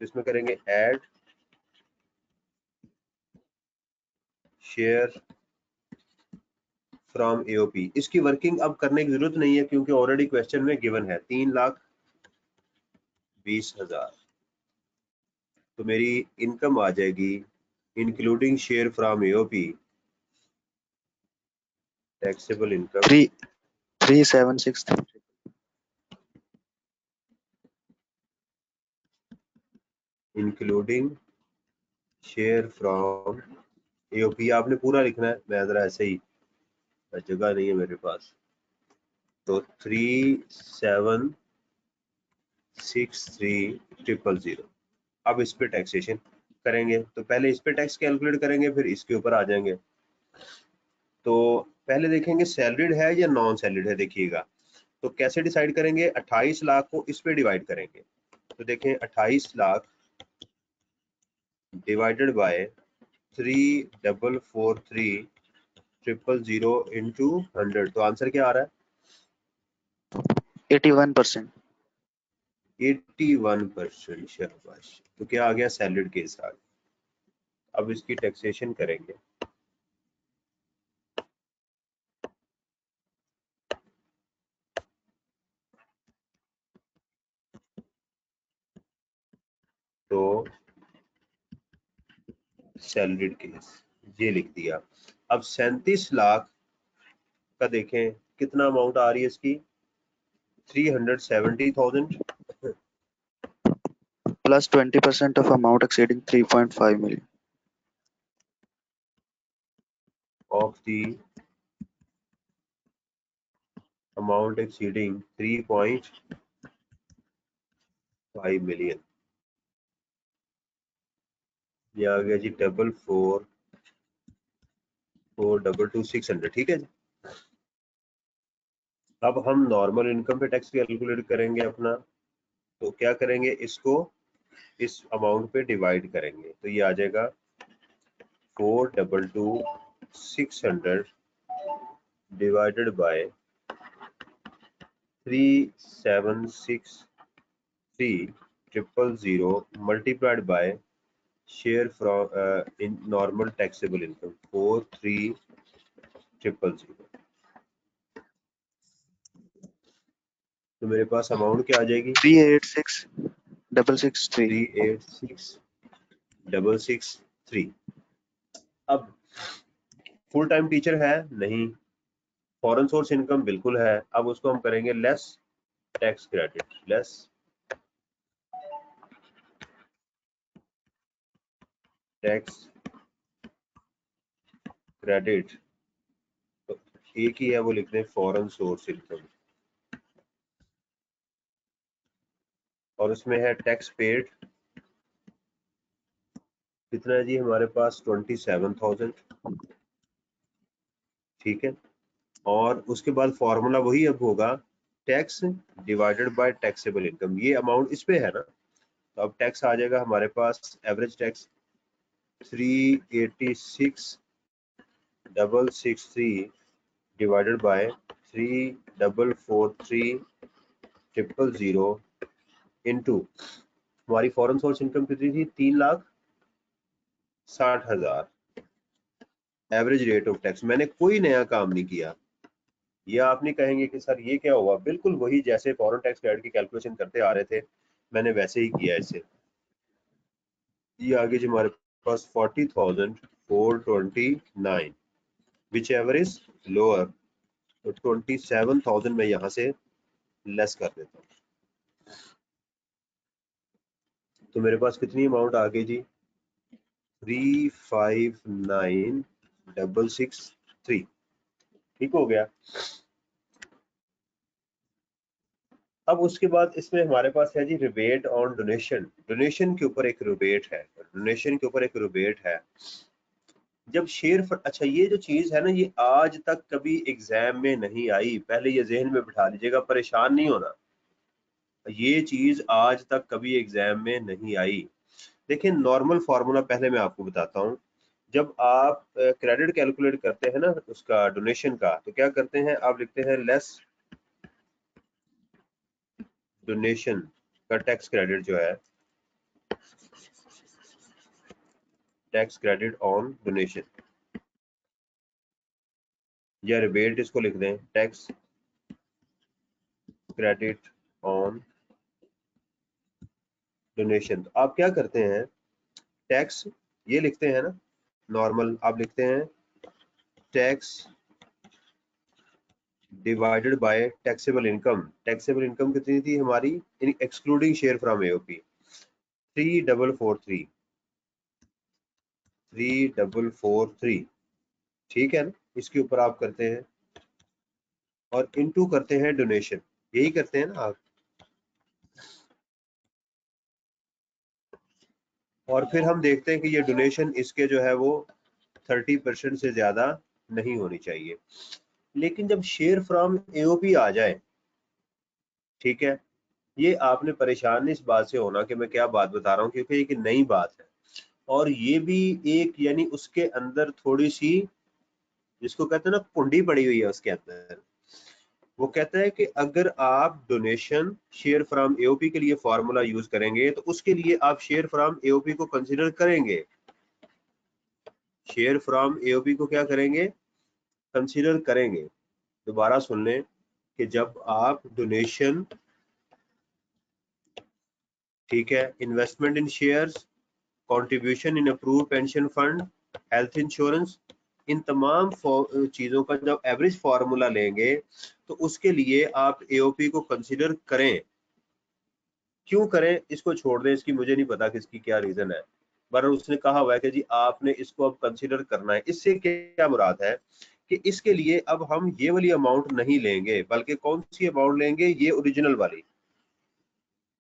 इसमें करेंगे ऐड शेयर फ्रॉम एओपी। इसकी वर्किंग अब करने की जरूरत नहीं है क्योंकि ऑलरेडी क्वेश्चन में गिवन है 3,20,000। तो मेरी इनकम आ जाएगी including share from AOP, taxable income 3763 including share from AOP. आपने पूरा लिखना है, मैं जरा ऐसे ही, जगह नहीं है मेरे पास। तो 3763,000। अब इस पे टैक्सेशन करेंगे, तो पहले इस पे टैक्स कैलकुलेट करेंगे, फिर इसके ऊपर आ जाएंगे। तो पहले देखेंगे सैलरीड है या नॉन सैलरीड है, देखिएगा। तो कैसे डिसाइड करेंगे, 28 लाख को इस पे डिवाइड करेंगे। तो देखें 28 लाख डिवाइडेड बाय 3,443,000 इंटू 100, तो आंसर क्या आ रहा है, 81%। 81%। शाबाश। तो क्या आ गया, सैलरीड के साथ। अब इसकी टैक्सेशन करेंगे, तो सैलरीड केस ये लिख दिया। अब 37 लाख का देखें कितना अमाउंट आ रही है इसकी, 370,000 Plus 20% of amount exceeding 3.5 million. of the amount exceeding 3.5 million। ये आ गया जी 44422 ठीक है जी। अब हम नॉर्मल इनकम पे टैक्स कैलकुलेट करेंगे अपना, तो क्या करेंगे, इसको इस अमाउंट पे डिवाइड करेंगे, तो ये आ जाएगा 422,600 divided by 3,763,000 multiplied by share from in normal taxable income 43,000। तो मेरे पास अमाउंट क्या आ जाएगी, 386,663. 386,663। अब फुल टाइम टीचर है नहीं, फॉरेन सोर्स इनकम बिल्कुल है। अब उसको हम करेंगे less tax credit, less tax credit. तो एक ही है, वो लिख दें फॉरेन सोर्स इनकम, और उसमें है टैक्स पेड कितना है जी हमारे पास, 27,000। ठीक है, और उसके बाद फॉर्मूला वही अब होगा, tax divided by taxable income. ये अमाउंट इस पे है ना, तो अब टैक्स आ जाएगा हमारे पास, average tax 386,663 divided by 3,443,000 into हमारी फॉरेन सोर्स इनकम कितनी थी, 3,60,000। एवरेज रेट ऑफ टैक्स, मैंने कोई नया काम नहीं किया। या आप नहीं कहेंगे कि सर ये क्या हुआ, बिल्कुल वही जैसे फॉरेन टैक्स क्रेडिट की कैलकुलेशन करते आ रहे थे मैंने वैसे ही किया इसे। ये आगे जी हमारे पास 40,429 विच एवर इज लोअर, तो 27,000 मैं यहाँ से लेस कर देता हूँ। तो मेरे पास कितनी अमाउंट आ गई जी, 359,663। ठीक हो गया। अब उसके बाद इसमें हमारे पास है जी रिबेट ऑन डोनेशन। डोनेशन के ऊपर एक रिबेट है, डोनेशन के ऊपर एक रिबेट है। जब अच्छा ये जो चीज है ना, ये आज तक कभी एग्जाम में नहीं आई, पहले ये जहन में बिठा लीजिएगा, परेशान नहीं होना। ये चीज आज तक कभी एग्जाम में नहीं आई। देखिए नॉर्मल फार्मूला पहले मैं आपको बताता हूँ। जब आप क्रेडिट कैलकुलेट करते हैं ना उसका डोनेशन का, तो क्या करते हैं, आप लिखते हैं लेस डोनेशन का टैक्स क्रेडिट जो है, टैक्स क्रेडिट ऑन डोनेशन, या रिबेट इसको लिख दें, टैक्स क्रेडिट ऑन डोनेशन। तो आप क्या करते हैं, टैक्स ये लिखते हैं ना नॉर्मल, आप लिखते हैं tax divided by taxable income. Taxable income कितनी थी हमारी, एक्सक्लूडिंग शेयर फ्रॉम एओपी, 3443। ठीक है ना, इसके ऊपर आप करते हैं और इनटू करते हैं डोनेशन, यही करते हैं ना आप। और फिर हम देखते हैं कि ये डोनेशन इसके जो है वो 30% से ज्यादा नहीं होनी चाहिए। लेकिन जब शेयर फ्रॉम एओपी आ जाए, ठीक है, ये आपने परेशान नहीं इस बात से होना कि मैं क्या बात बता रहा हूँ, क्योंकि एक नई बात है और ये भी एक यानी उसके अंदर थोड़ी सी, जिसको कहते हैं ना कुंडी पड़ी हुई है उसके अंदर। वो कहता है कि अगर आप डोनेशन शेयर फ्रॉम एओपी के लिए फॉर्मूला यूज करेंगे तो उसके लिए आप शेयर फ्रॉम एओपी को कंसीडर करेंगे। शेयर फ्रॉम एओपी को क्या करेंगे, कंसीडर करेंगे। दोबारा सुन लें कि जब आप डोनेशन, ठीक है, investment in shares, contribution in approve pension fund, health insurance, इन तमाम चीजों का जब एवरेज फार्मूला लेंगे तो उसके लिए आप एओपी को कंसीडर करें। क्यों करें इसको छोड़ दें, इसकी मुझे नहीं पता कि इसकी क्या रीजन है, पर उसने कहा हुआ है कि जी आपने इसको अब कंसीडर करना है। इससे क्या मुराद है कि इसके लिए अब हम ये वाली अमाउंट नहीं लेंगे, बल्कि कौन सी अमाउंट लेंगे, ये ओरिजिनल वाली।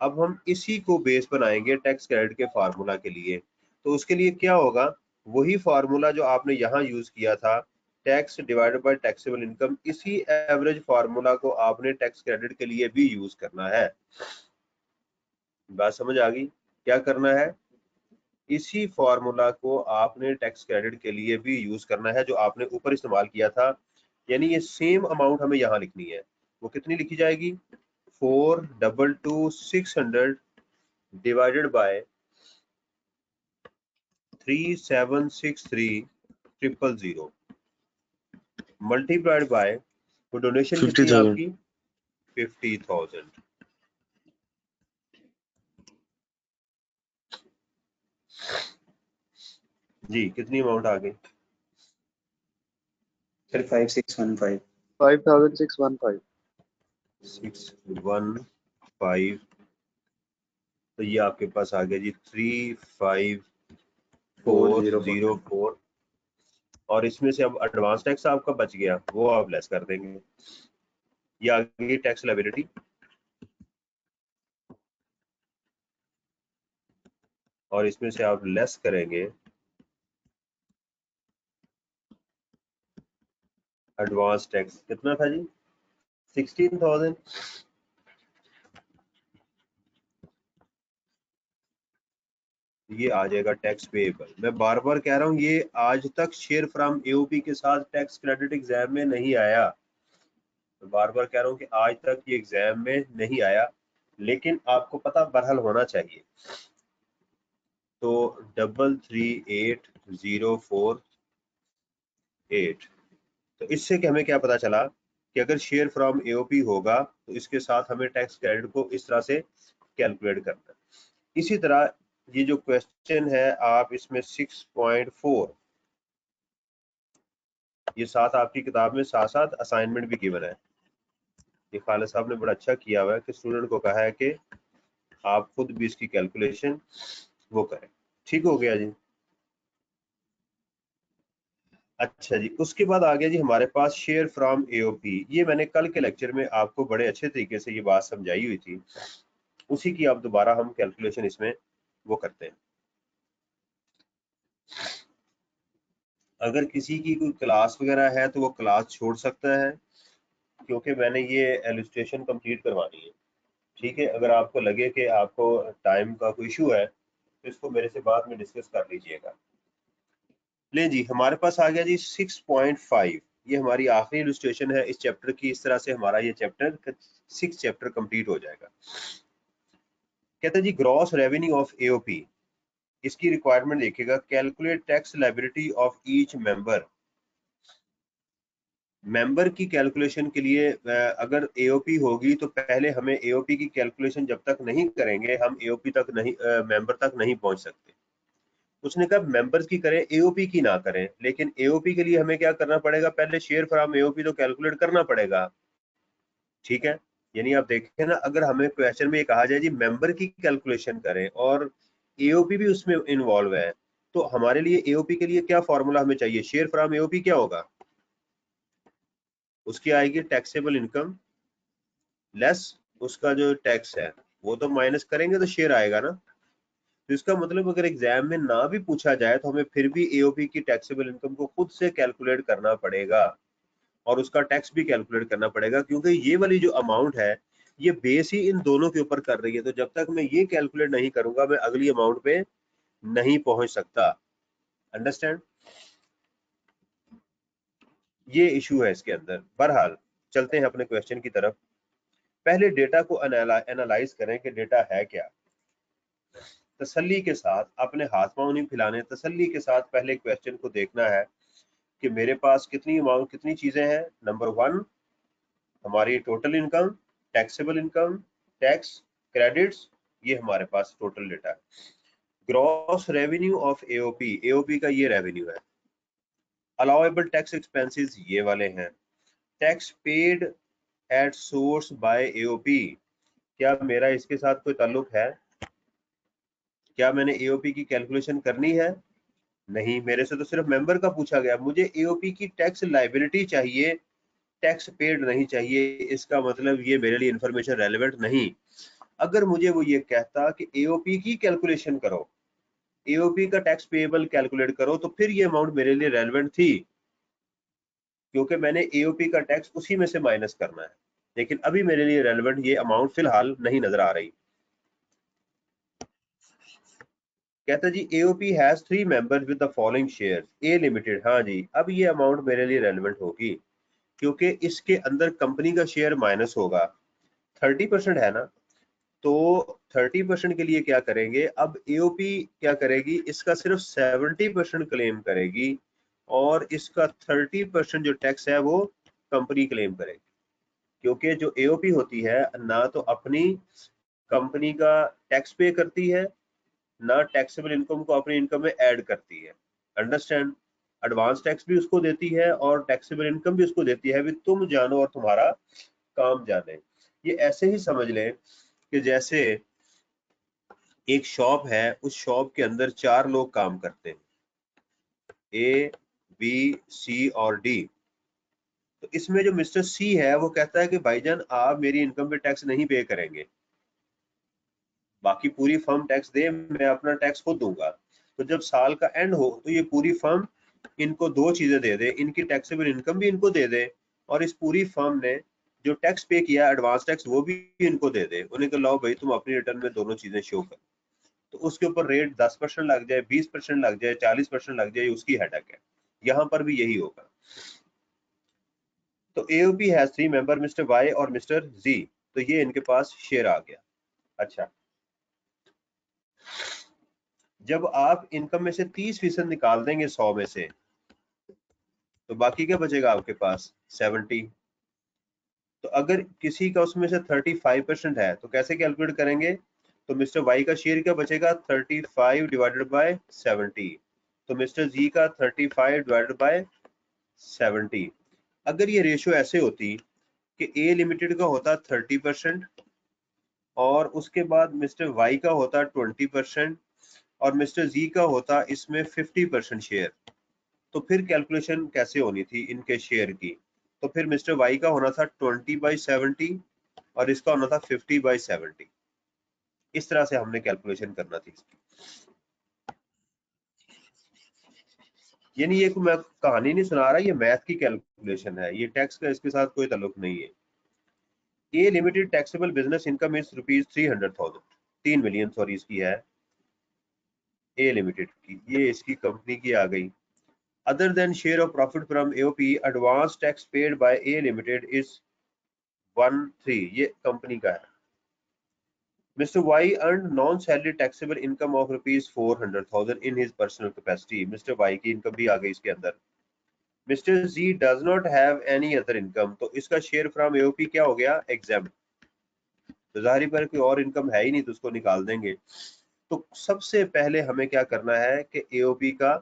अब हम इसी को बेस बनाएंगे टैक्स क्रेडिट के फार्मूला के लिए। तो उसके लिए क्या होगा, वही फार्मूला जो आपने यहाँ यूज किया था, tax divided by taxable income, इसी एवरेज फार्मूला को आपने टैक्स क्रेडिट के लिए भी यूज करना है। बात समझ आ गई, क्या करना है, इसी फॉर्मूला को आपने टैक्स क्रेडिट के लिए भी यूज करना है जो आपने ऊपर इस्तेमाल किया था। यानी ये सेम अमाउंट हमें यहाँ लिखनी है। वो कितनी लिखी जाएगी, 422,600 डिवाइडेड बाय 3763,000 मल्टीप्लाइड बाय, वो डोनेशन कितनी है 50,000। आपकी, 50,000। जी कितनी अमाउंट आ गई, सर 5615। 5,615। 615। तो ये आपके पास आ गया जी 35404। और इसमें से अब एडवांस टैक्स आपका बच गया, वो आप लेस कर देंगे। ये आ गई टैक्स लायबिलिटी। और इसमें से आप लेस करेंगे एडवांस टैक्स, कितना था जी, 16,000। ये आ जाएगा टैक्स पेएबल। मैं बार बार कह रहा हूँ ये आज तक शेयर फ्रॉम एओपी के साथ टैक्स क्रेडिट एग्जाम में नहीं आया। मैं बार बार कह रहा हूँ कि आज तक ये एग्जाम में नहीं आया, लेकिन आपको पता बहरहाल होना चाहिए। तो 33804 8। तो इससे कि हमें क्या पता चला कि अगर शेयर फ्रॉम एओपी होगा तो इसके साथ हमें टैक्स क्रेडिट को इस तरह से कैलकुलेट करना है। इसी तरह ये जो क्वेश्चन है आप इसमें 6.4 ये साथ आपकी किताब में साथ साथ असाइनमेंट भी गिवन है। ये खालिद साहब ने बड़ा अच्छा किया हुआ है कि स्टूडेंट को कहा है कि आप खुद भी इसकी कैलकुलेशन वो करें। ठीक हो गया जी। अच्छा जी, उसके बाद आ गया जी हमारे पास शेयर फ्रॉम एओपी। ये मैंने कल के लेक्चर में आपको बड़े अच्छे तरीके से ये बात समझाई हुई थी, उसी की आप दोबारा हम कैलकुलेशन इसमें वो करते हैं। अगर किसी की कोई क्लास वगैरह है तो वो क्लास छोड़ सकता है, क्योंकि मैंने ये इलस्ट्रेशन कंप्लीट करवानी है। ठीक है, अगर आपको लगे कि आपको टाइम का कोई इशू है तो इसको मेरे से बाद में डिस्कस कर लीजिएगा। ले जी, हमारे पास आ गया जी 6.5। ये हमारी आखिरी इलस्ट्रेशन है इस चैप्टर की। इस तरह से हमारा ये चैप्टर 6 चैप्टर कंप्लीट हो जाएगा। कहते हैं जी ग्रॉस रेवेन्यू ऑफ एओपी। इसकी रिक्वायरमेंट देखिएगा, calculate tax liability of each member. Member की कैलकुलेशन के लिए अगर एओपी होगी तो पहले हमें एओपी की कैलकुलेशन जब तक नहीं करेंगे हम एओपी तक नहीं मेंबर तक नहीं पहुंच सकते। उसने कहा मेंबर्स की करें, एओपी की ना करें। लेकिन एओपी के लिए हमें क्या करना पड़ेगा, पहले शेयर फ्रॉम एओपी तो कैलकुलेट करना पड़ेगा। ठीक है, यानी आप देखें ना, अगर हमें क्वेश्चन में ये कहा जाए जी मेंबर की कैलकुलेशन करें और एओपी भी उसमें इन्वॉल्व है, तो हमारे लिए एओपी के लिए क्या फॉर्मूला हमें चाहिए, शेयर फ्रॉम एओपी क्या होगा, उसकी आएगी टैक्सेबल इनकम लेस उसका जो टैक्स है, वो तो माइनस करेंगे तो शेयर आएगा ना। तो इसका मतलब अगर एग्जाम में ना भी पूछा जाए तो हमें फिर भी एओपी की टैक्सेबल इनकम को खुद से कैलकुलेट करना पड़ेगा और उसका टैक्स भी कैलकुलेट करना पड़ेगा, क्योंकि ये वाली जो अमाउंट है ये बेस ही इन दोनों के ऊपर कर रही है। तो जब तक मैं ये कैलकुलेट नहीं करूंगा मैं अगली अमाउंट पे नहीं पहुंच सकता। अंडरस्टैंड, ये इशू है इसके अंदर। बहरहाल चलते हैं अपने क्वेश्चन की तरफ। पहले डेटा को एनालाइज करें कि डेटा है क्या। तसल्ली के साथ, अपने हाथ पांव नहीं फैलाने, तसल्ली के साथ पहले क्वेश्चन को देखना है कि मेरे पास कितनी अमाउंट, कितनी चीजें हैं। नंबर 1 हमारी total income, taxable income, tax, credits, ये हमारे पास टोटल डेटा है। Gross revenue of AOP, AOP का ये रेवेन्यू है। अलाउएबल टैक्स एक्सपेंसेस ये वाले हैं। Tax paid at source by AOP, क्या मेरा इसके साथ कोई ताल्लुक है, क्या मैंने एओपी की कैलकुलेशन करनी है, नहीं, मेरे से तो सिर्फ मेंबर का पूछा गया। मुझे एओपी की टैक्स लायबिलिटी चाहिए, टैक्स पेड नहीं चाहिए। इसका मतलब ये मेरे लिए इंफॉर्मेशन रेलेवेंट नहीं। अगर मुझे वो ये कहता कि एओपी की कैलकुलेशन करो, एओपी का टैक्स पेएबल कैलकुलेट करो, तो फिर ये अमाउंट मेरे लिए रेलेवेंट थी, क्योंकि मैंने एओपी का टैक्स उसी में से माइनस करना है। लेकिन अभी मेरे लिए रेलेवेंट ये अमाउंट फिलहाल नहीं नजर आ रही। कहता जी AOP has 3 members with the following shares a limited. हाँ जी, अब ये अमाउंट मेरे लिए रेलेवेंट होगी, क्योंकि इसके अंदर कंपनी का शेयर माइनस होगा। 30% है ना, तो 30% के लिए क्या करेंगे, अब एओपी क्या करेगी, इसका सिर्फ 70% क्लेम करेगी और इसका 30% जो टैक्स है वो कंपनी क्लेम करेगी। क्योंकि जो एओपी होती है ना तो अपनी कंपनी का टैक्स पे करती है, ना टैक्सेबल इनकम को अपनी इनकम में ऐड करती है। अंडरस्टैंड, एडवांस टैक्स भी उसको देती है और टैक्सेबल इनकम भी उसको देती है, भी तुम जानो और तुम्हारा काम जाने। ये ऐसे ही समझ लें कि जैसे एक शॉप है, उस शॉप के अंदर 4 लोग काम करते हैं, ए, बी, सी और डी। तो इसमें जो मिस्टर सी है वो कहता है कि भाईजान आप मेरी इनकम पे टैक्स नहीं पे करेंगे, बाकी पूरी फर्म टैक्स दे, मैं अपना टैक्स खुद दूंगा। तो जब साल का एंड हो तो ये पूरी फर्म इनको 2 चीजें दे दे, इनकी टैक्सेबल इनकम भी इनको दे दे और इस पूरी फर्म ने जो टैक्स पे किया एडवांस टैक्स वो भी इनको दे दे। उन्हें कहा लो भाई तुम अपनी रिटर्न में दोनों चीजें शो करो। तो उसके ऊपर रेट 10% लग जाए, 20% लग जाए, 40% लग जाए, उसकी हेडेक है। यहाँ पर भी यही होगा। तो AOP has 3 member mister Y और मिस्टर जी, तो ये इनके पास शेयर आ गया। अच्छा, जब आप इनकम में से 30% निकाल देंगे 100 में से, तो बाकी क्या बचेगा आपके पास 70। तो अगर किसी का उसमें से 35% है तो कैसे कैलकुलेट करेंगे? तो मिस्टर वाई का शेयर क्या बचेगा? 35 डिवाइडेड बाय 70। तो मिस्टर जी का 35 डिवाइडेड बाय 70। अगर ये रेशियो ऐसे होती कि ए लिमिटेड का होता 30% और उसके बाद मिस्टर वाई का होता 20% और मिस्टर जी का होता इसमें 50% शेयर, तो फिर कैलकुलेशन कैसे होनी थी इनके शेयर की? तो फिर मिस्टर वाई का होना था 20/70 और इसका होना था 50/70। इस तरह से हमने कैलकुलेशन करना थी। यानी ये मैं कहानी नहीं सुना रहा, ये मैथ की कैलकुलेशन है, ये टैक्स का इसके साथ कोई ताल्लुक नहीं है। A limited taxable business income is ₹300,000, 3 million sorry इसकी है ए लिमिटेड की, ये इसकी कंपनी की आ गई। Other than share of profit from AOP advance tax paid by A limited is 13, ये कंपनी का है। Mr. Y earned non-salary taxable income of ₹400,000 in his personal capacity. Mr. Y की income भी आ गई इसके अंदर। Mr. Z does not have any other income, तो इसका शेयर फ्रॉम एओपी क्या हो गया? एग्जेम्प्ट। तो जाहिर पर कोई और इनकम है ही नहीं तो उसको निकाल देंगे। तो सबसे पहले हमें क्या करना है कि एओपी का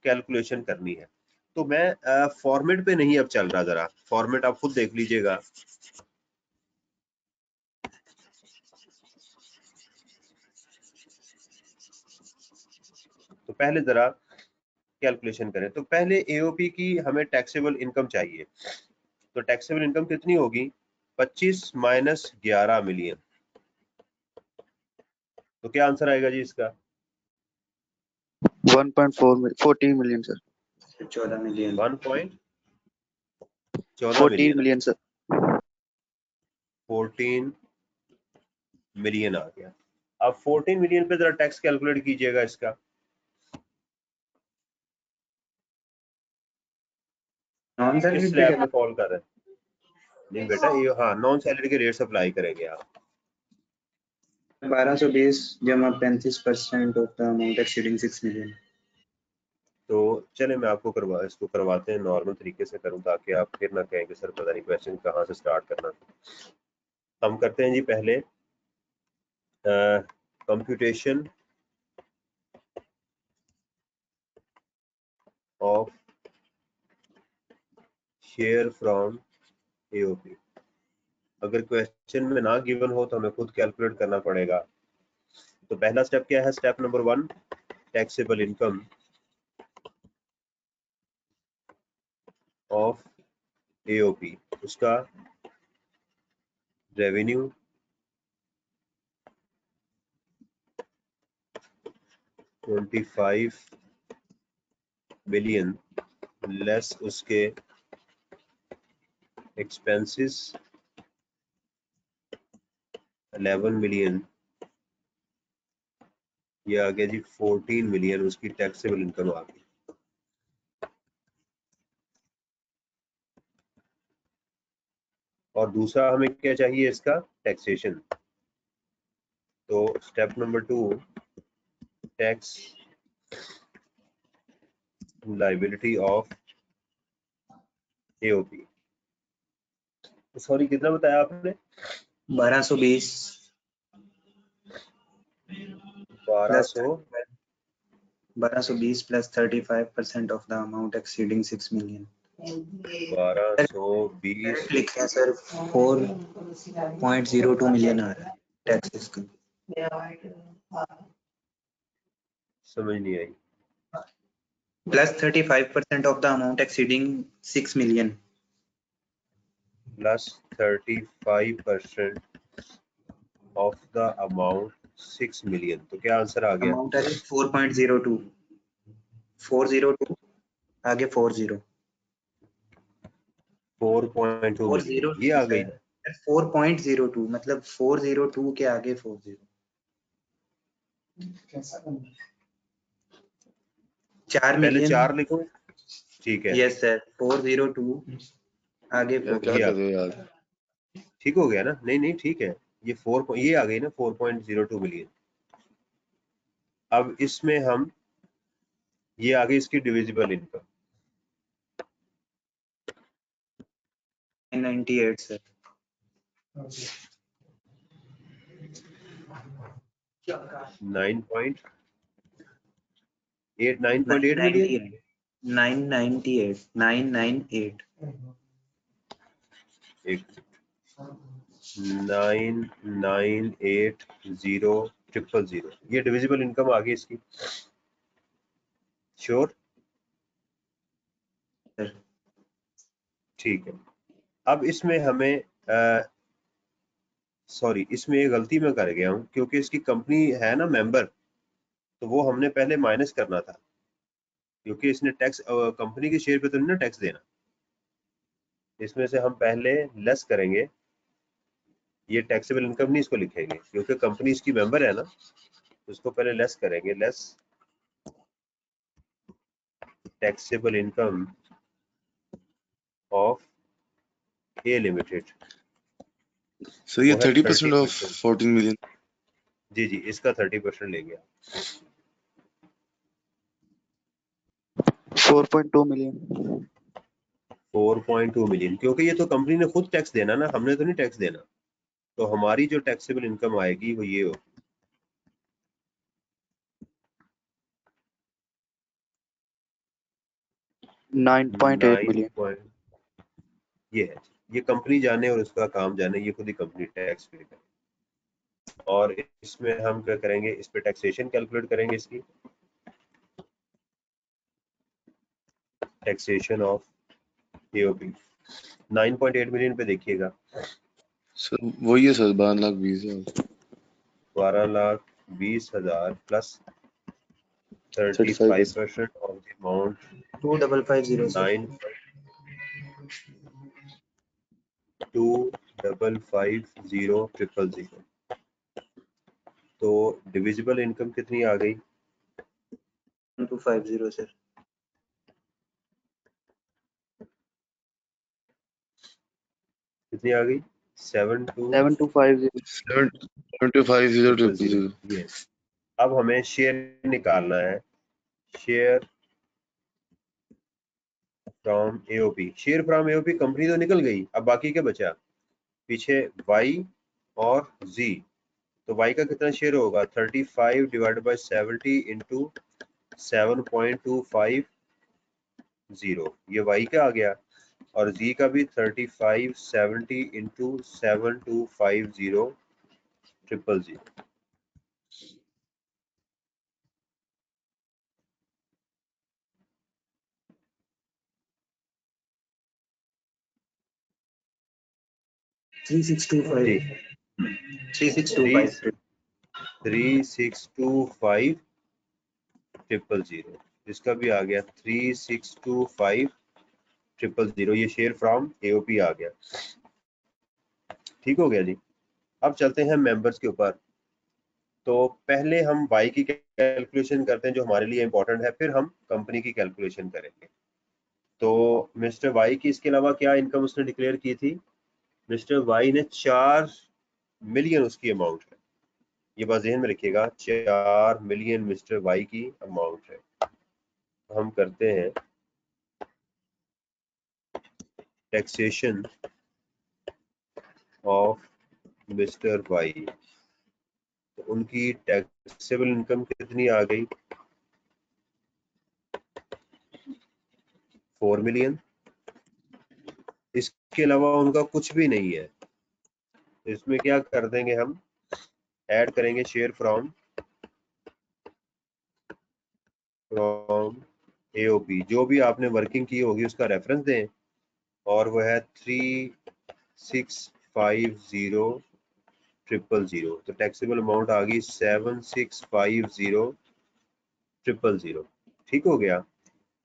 कैलकुलेशन करनी है। तो मैं फॉर्मेट पे नहीं अब चल रहा, जरा फॉर्मेट आप खुद देख लीजिएगा। तो पहले जरा कैलकुलेशन करें। तो पहले एओपी की हमें टैक्सेबल इनकम चाहिए। तो टैक्सेबल इनकम कितनी होगी? 25 माइनस 11 मिलियन। तो क्या आंसर आएगा जी इसका? 14 million sir. 14 million. 1.14 14 million. million sir. 14 million आ गया। अब 14 मिलियन पे जरा टैक्स कैलकुलेट कीजिएगा इसका। नॉन किस सैलरी स्लैब में फॉल कर रहे हैं? नहीं बेटा ये हाँ नॉन सैलरी के रेट्स अप्लाई करेंगे आप। 1220 जमा 35% of the amount exceeding 6 million. तो चले मैं आपको इसको करवाते हैं नॉर्मल तरीके से करूं ताकि आप फिर ना कहें कि सर पता नहीं क्वेश्चन कहाँ से स्टार्ट करना। हम करते हैं जी पहले computation of share from AOP. अगर क्वेश्चन में ना गिवन हो तो हमें खुद कैलकुलेट करना पड़ेगा। तो पहला स्टेप क्या है? Step number 1, taxable income of AOP, उसका रेवेन्यू 25 मिलियन लेस उसके एक्सपेंसेस 11 मिलियन, ये आ गया जी 14 मिलियन उसकी टैक्सेबल इनकम आ गई। और दूसरा हमें क्या चाहिए? इसका टैक्सेशन। तो step number 2, tax liability of AOP. Sorry कितना बताया आपने? 1220 plus 35% of the amount exceeding 6 million। 1220 लिखे हैं सर 4.02 मिलियन आ रहा है टैक्स इसका। समझ नहीं आई। Plus 35% of the amount exceeding 6 million. Plus 35% of the amount 6 million. तो क्या आंसर आ गया? अमाउंट है 4.02 402 आगे 40 4.2 मिलियन ये आ गई। 4.02 मतलब 402 के आगे 40। 4 पहले मिलियन 4 लिखो, ठीक है। यस सर 402 आगे यार क्या कर रहे हो यार? ठीक हो गया ना? नहीं नहीं ठीक है। ये 4 ये आ गई ना 4.02 मिलियन। अब इसमें हम ये आ गई इसकी डिविजिबल इनकम। 998 सर। 9.8 मिलियन 998 998,000,000 ये डिविजिबल इनकम आ गई इसकी। श्योर? ठीक है। अब इसमें हमें सॉरी, इसमें एक गलती मैं कर गया हूँ, क्योंकि इसकी कंपनी है ना मेंबर, तो वो हमने पहले माइनस करना था, क्योंकि इसने टैक्स कंपनी के शेयर पे तो नहीं ना टैक्स देना। इसमें से हम पहले लेस करेंगे, ये टैक्सेबल इनकम नहीं इसको लिखेंगे, क्योंकि कंपनी इसकी मेंबर है ना, तो इसको पहले लेस करेंगे। Less taxable income of A limited. Sir ये 30% ऑफ 14 मिलियन। जी जी, इसका 30% ले गया। 4.2 million। 4.2 मिलियन, क्योंकि ये तो कंपनी ने खुद टैक्स देना ना, हमने तो नहीं टैक्स देना। तो हमारी जो टैक्सेबल इनकम आएगी वो ये होगी। 9.8 million। ये है, ये कंपनी जाने और उसका काम जाने, ये खुद ही कंपनी टैक्स पे करे। और इसमें हम क्या करेंगे, इस पे टैक्सेशन कैलकुलेट करेंगे इसकी। टैक्सेशन ऑफ एओपी 9.8 मिलियन पे देखिएगा। सर वही है sir 12,20,000। 12,20,000 plus 35% of the amount 2550 2,550,000। तो डिविजिबल इनकम कितनी आ गई? 250 सर। कितनी आ गई? 7,250,000। Yes. अब हमें शेयर निकालना है, share from AOP. Share from AOP company तो निकल गई, अब बाकी क्या बचा? पीछे वाई और जी। तो वाई का कितना शेयर होगा? 35 डिवाइडेड बाय 70 इंटू 7.250, ये वाई का आ गया। और जी का भी 35 70 इंटू 7250 000। 3625 3625 000। इसका भी आ गया 3625 000। ये शेयर फ्रॉम एओपी आ गया। ठीक हो गया जी। अब चलते हैं मेंबर्स के ऊपर। तो पहले हम वाई की कैलकुलेशन करते हैं जो हमारे लिए इंपॉर्टेंट है, फिर हम कंपनी की कैलकुलेशन करेंगे। तो मिस्टर वाई की इसके अलावा क्या इनकम उसने डिक्लेयर की थी? मिस्टर वाई ने 4 मिलियन उसकी अमाउंट है, ये बात ध्यान में रखिएगा, 4 मिलियन मिस्टर वाई की अमाउंट है। हम करते हैं टैक्सेशन ऑफ मिस्टर वाई। तो उनकी टैक्सेबल इनकम कितनी आ गई? 4 मिलियन। इसके अलावा उनका कुछ भी नहीं है। इसमें क्या कर देंगे, हम ऐड करेंगे शेयर फ्रॉम एओपी। जो भी आपने वर्किंग की होगी उसका रेफरेंस दें, और वो है 3650 000। तो टैक्सेबल अमाउंट आ गई 7650 000। ठीक हो गया।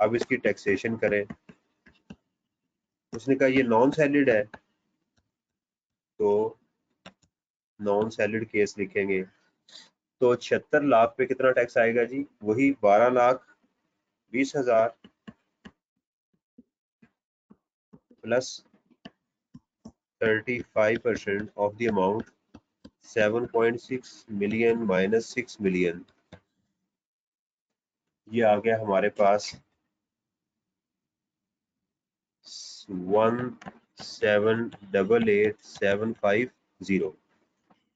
अब इसकी टैक्सेशन करें। उसने कहा ये नॉन सैलरीड है, तो नॉन सैलरीड केस लिखेंगे। तो 76 लाख पे कितना टैक्स आएगा जी? वही 12,20,000 plus 35% of the amount 7.6 million minus 6 million. ये आ गया हमारे पास 788,750।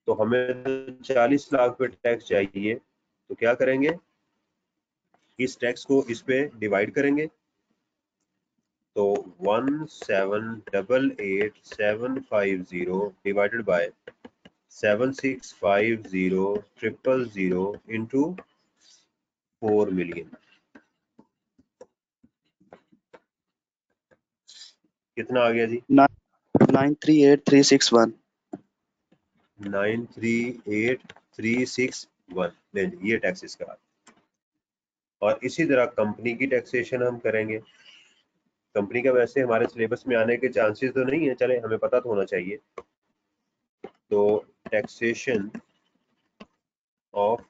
तो हमें 40 लाख पे टैक्स चाहिए, तो क्या करेंगे, इस टैक्स को इस पे डिवाइड करेंगे। तो 1,788,750 डिवाइडेड बाय 7,650,000 इंटू 4 मिलियन, कितना आ गया जी? 938361। 938361। नहीं, ये टैक्स इसका। और इसी तरह कंपनी की टैक्सेशन हम करेंगे। कंपनी का वैसे हमारे सिलेबस में आने के चांसेस तो नहीं है, चले हमें पता तो होना चाहिए। तो टैक्सेशन ऑफ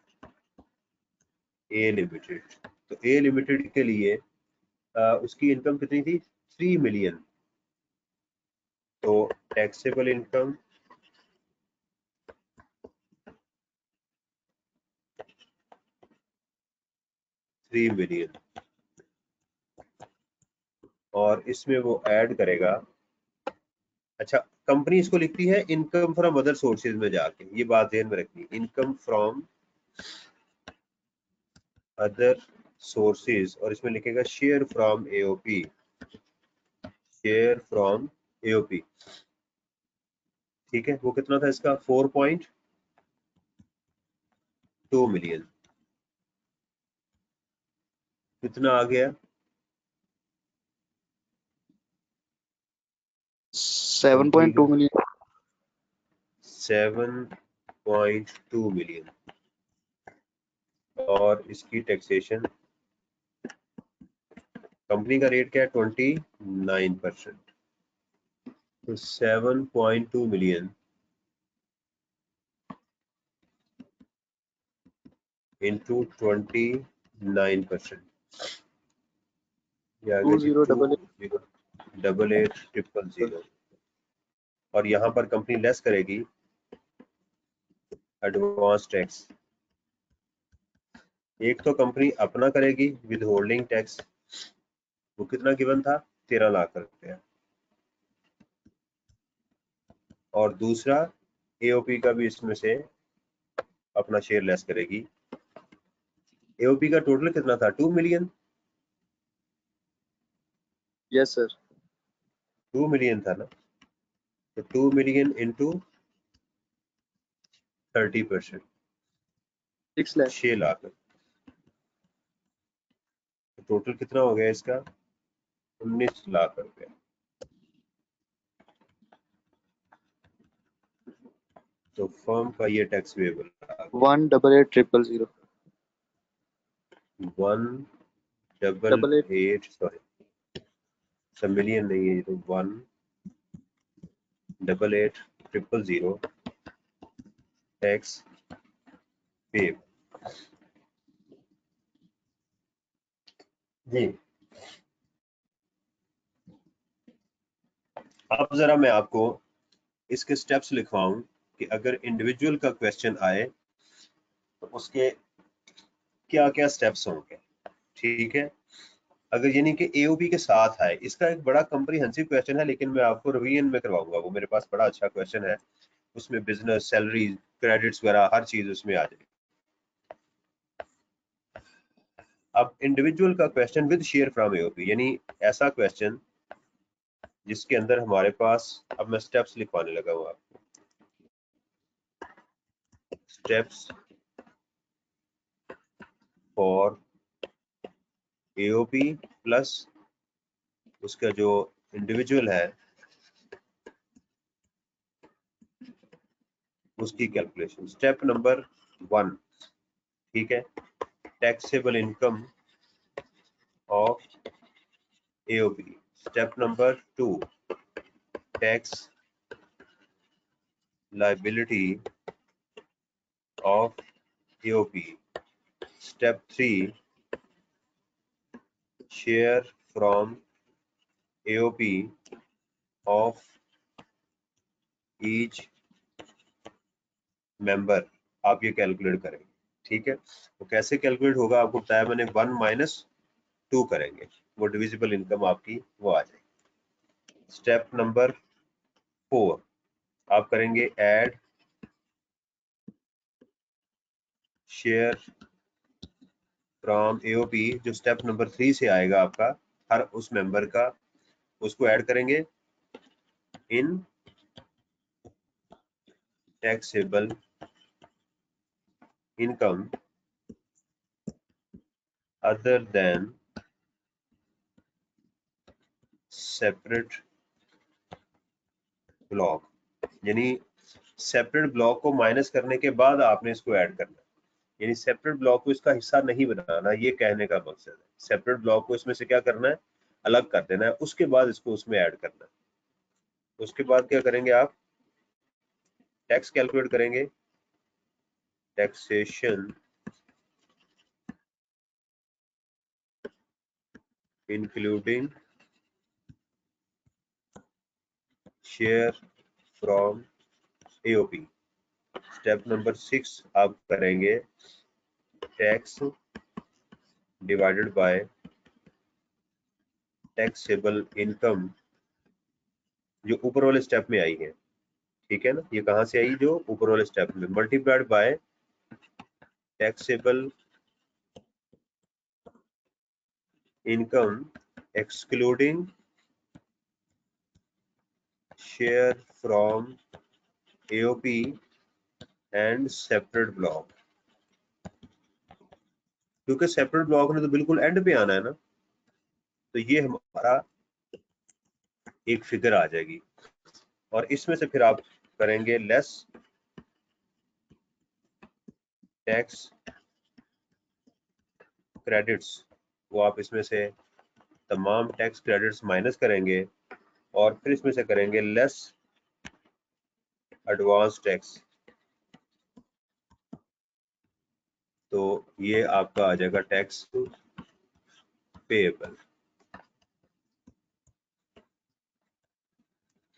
ए लिमिटेड, तो ए लिमिटेड के लिए उसकी इनकम कितनी थी? 3 मिलियन। तो टैक्सेबल इनकम $3 मिलियन, और इसमें वो ऐड करेगा। अच्छा, कंपनी इसको लिखती है इनकम फ्रॉम अदर सोर्सेज में जाके, ये बात ध्यान में रखनी, इनकम फ्रॉम अदर सोर्सेज, और इसमें लिखेगा share from AOP, share from AOP. ठीक है, वो कितना था इसका? 4.2 मिलियन। कितना आ गया? 7.2 million। 7.2 मिलियन। और इसकी टैक्सेशन, कंपनी का रेट क्या है? 29%। तो 7.2 मिलियन इंटू 29%, ये आ गया जी 2088,000। और यहाँ पर कंपनी लेस करेगी एडवांस टैक्स। एक तो कंपनी अपना करेगी विद होल्डिंग टैक्स, वो कितना गिवन था? 13 लाख रुपया। और दूसरा एओपी का भी इसमें से अपना शेयर लेस करेगी। एओपी का टोटल कितना था? 2 मिलियन। Yes sir. 2 मिलियन था ना, तो 2 मिलियन इंटू 30%, 6 लाख। 6 लाख। तो टोटल कितना हो गया इसका? 19 लाख रुपया। तो फर्म का ये टैक्स वेबल 188,000। 188, सॉरी सब मिलियन नहीं है, तो 188,000 टैक्स पेब जी। अब जरा मैं आपको इसके स्टेप्स लिखवाऊं कि अगर इंडिविजुअल का क्वेश्चन आए तो उसके क्या क्या स्टेप्स होंगे। ठीक है, अगर यानी कि एओपी के साथ है, इसका एक बड़ा कॉम्प्रिहेंसिव क्वेश्चन है, लेकिन मैं आपको रिवीजन में करवाऊंगा। वो मेरे पास बड़ा अच्छा क्वेश्चन है, उसमें बिजनेस, सैलरी, क्रेडिट्स वगैरह हर चीज उसमें आ जाएगी। अब इंडिविजुअल का question with share from AOP, यानी ऐसा क्वेश्चन जिसके अंदर हमारे पास, अब मैं स्टेप्स लिखवाने लगा हूँ आपको। स्टेप्स फॉर एओपी प्लस उसका जो इंडिविजुअल है उसकी कैलकुलेशन। स्टेप नंबर 1, ठीक है, taxable income of AOP. Step number 2, tax liability of AOP. Step 3, share from AOP of each member, आप ये कैलकुलेट करेंगे। ठीक है, तो कैसे कैलकुलेट होगा आपको बताया मैंने, 1 - 2 करेंगे, वो डिविजिबल इनकम आपकी वो आ जाएगी। स्टेप नंबर 4 आप करेंगे ऐड शेयर फ्रॉम एओपी, जो स्टेप नंबर 3 से आएगा आपका, हर उस मेंबर का, उसको ऐड करेंगे in taxable income other than separate block, यानी सेपरेट ब्लॉक को माइनस करने के बाद आपने इसको ऐड करना है, यानी सेपरेट ब्लॉक को इसका हिस्सा नहीं बनाना, ये कहने का मकसद है। सेपरेट ब्लॉक को इसमें से क्या करना है, अलग कर देना है, उसके बाद इसको उसमें ऐड करना है। उसके बाद क्या करेंगे आप, टैक्स कैलकुलेट करेंगे, taxation including share from AOP. Step number 6 आप करेंगे tax divided by taxable income, जो ऊपर वाले स्टेप में आई है, ठीक है ना, ये कहां से आई, जो ऊपर वाले स्टेप में, multiplied by taxable income excluding share from AOP and separate block, क्योंकि सेपरेट ब्लॉक ने तो बिल्कुल एंड पे आना है ना, तो ये हमारा एक फिगर आ जाएगी, और इसमें से फिर आप करेंगे लेस टैक्स क्रेडिट्स, वो आप इसमें से तमाम टैक्स क्रेडिट्स माइनस करेंगे, और फिर इसमें से करेंगे लेस एडवांस टैक्स, तो ये आपका आ जाएगा टैक्स पेएबल।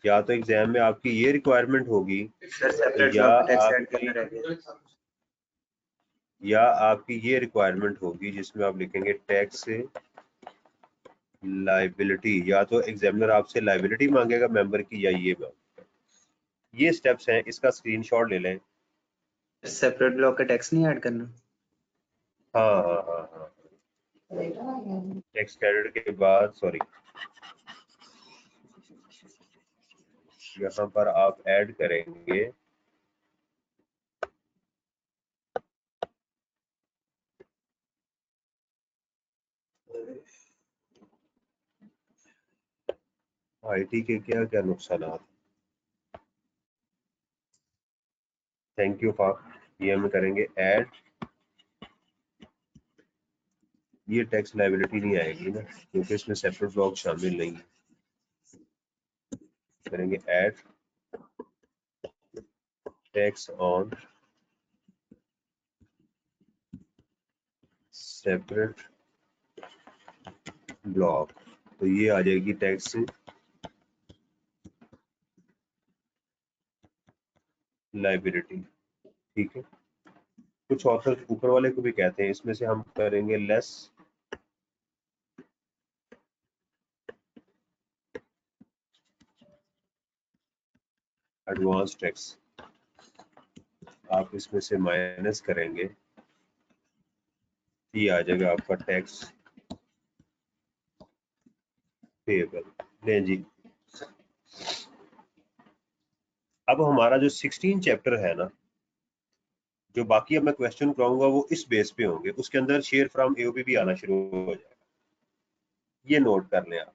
या तो एग्जाम में आपकी ये रिक्वायरमेंट होगी, या आपकी ये रिक्वायरमेंट होगी जिसमें आप लिखेंगे टैक्स लाइबिलिटी, या तो एग्जामिनर आपसे लाइबिलिटी मांगेगा मेंबर की, या ये स्टेप्स हैं, इसका स्क्रीनशॉट ले लें। सेपरेट ब्लॉक का टैक्स नहीं ऐड करना? हाँ हाँ हाँ हाँ, टैक्स क्रेडिट के बाद, सॉरी, यहाँ पर आप ऐड करेंगे आईटी के क्या क्या नुकसान। थैंक यू फॉर, ये हम करेंगे ऐड, ये टैक्स लायबिलिटी नहीं आएगी ना, क्योंकि इसमें सेपरेट ब्लॉक शामिल नहीं है। करेंगे add tax on separate block, तो ये आ जाएगी टैक्स लायबिलिटी, ठीक है। कुछ ऑथर ऊपर वाले को भी कहते हैं, इसमें से हम करेंगे लेस एडवांस टैक्स, आप इसमें से माइनस करेंगे, ये आ जाएगा आपका टैक्स पेएबल। ले जी, अब हमारा जो 16 चैप्टर है ना, जो बाकी अब मैं क्वेश्चन कराऊंगा वो इस बेस पे होंगे, उसके अंदर शेयर फ्रॉम एओपी भी आना शुरू हो जाएगा, ये नोट कर लें आप।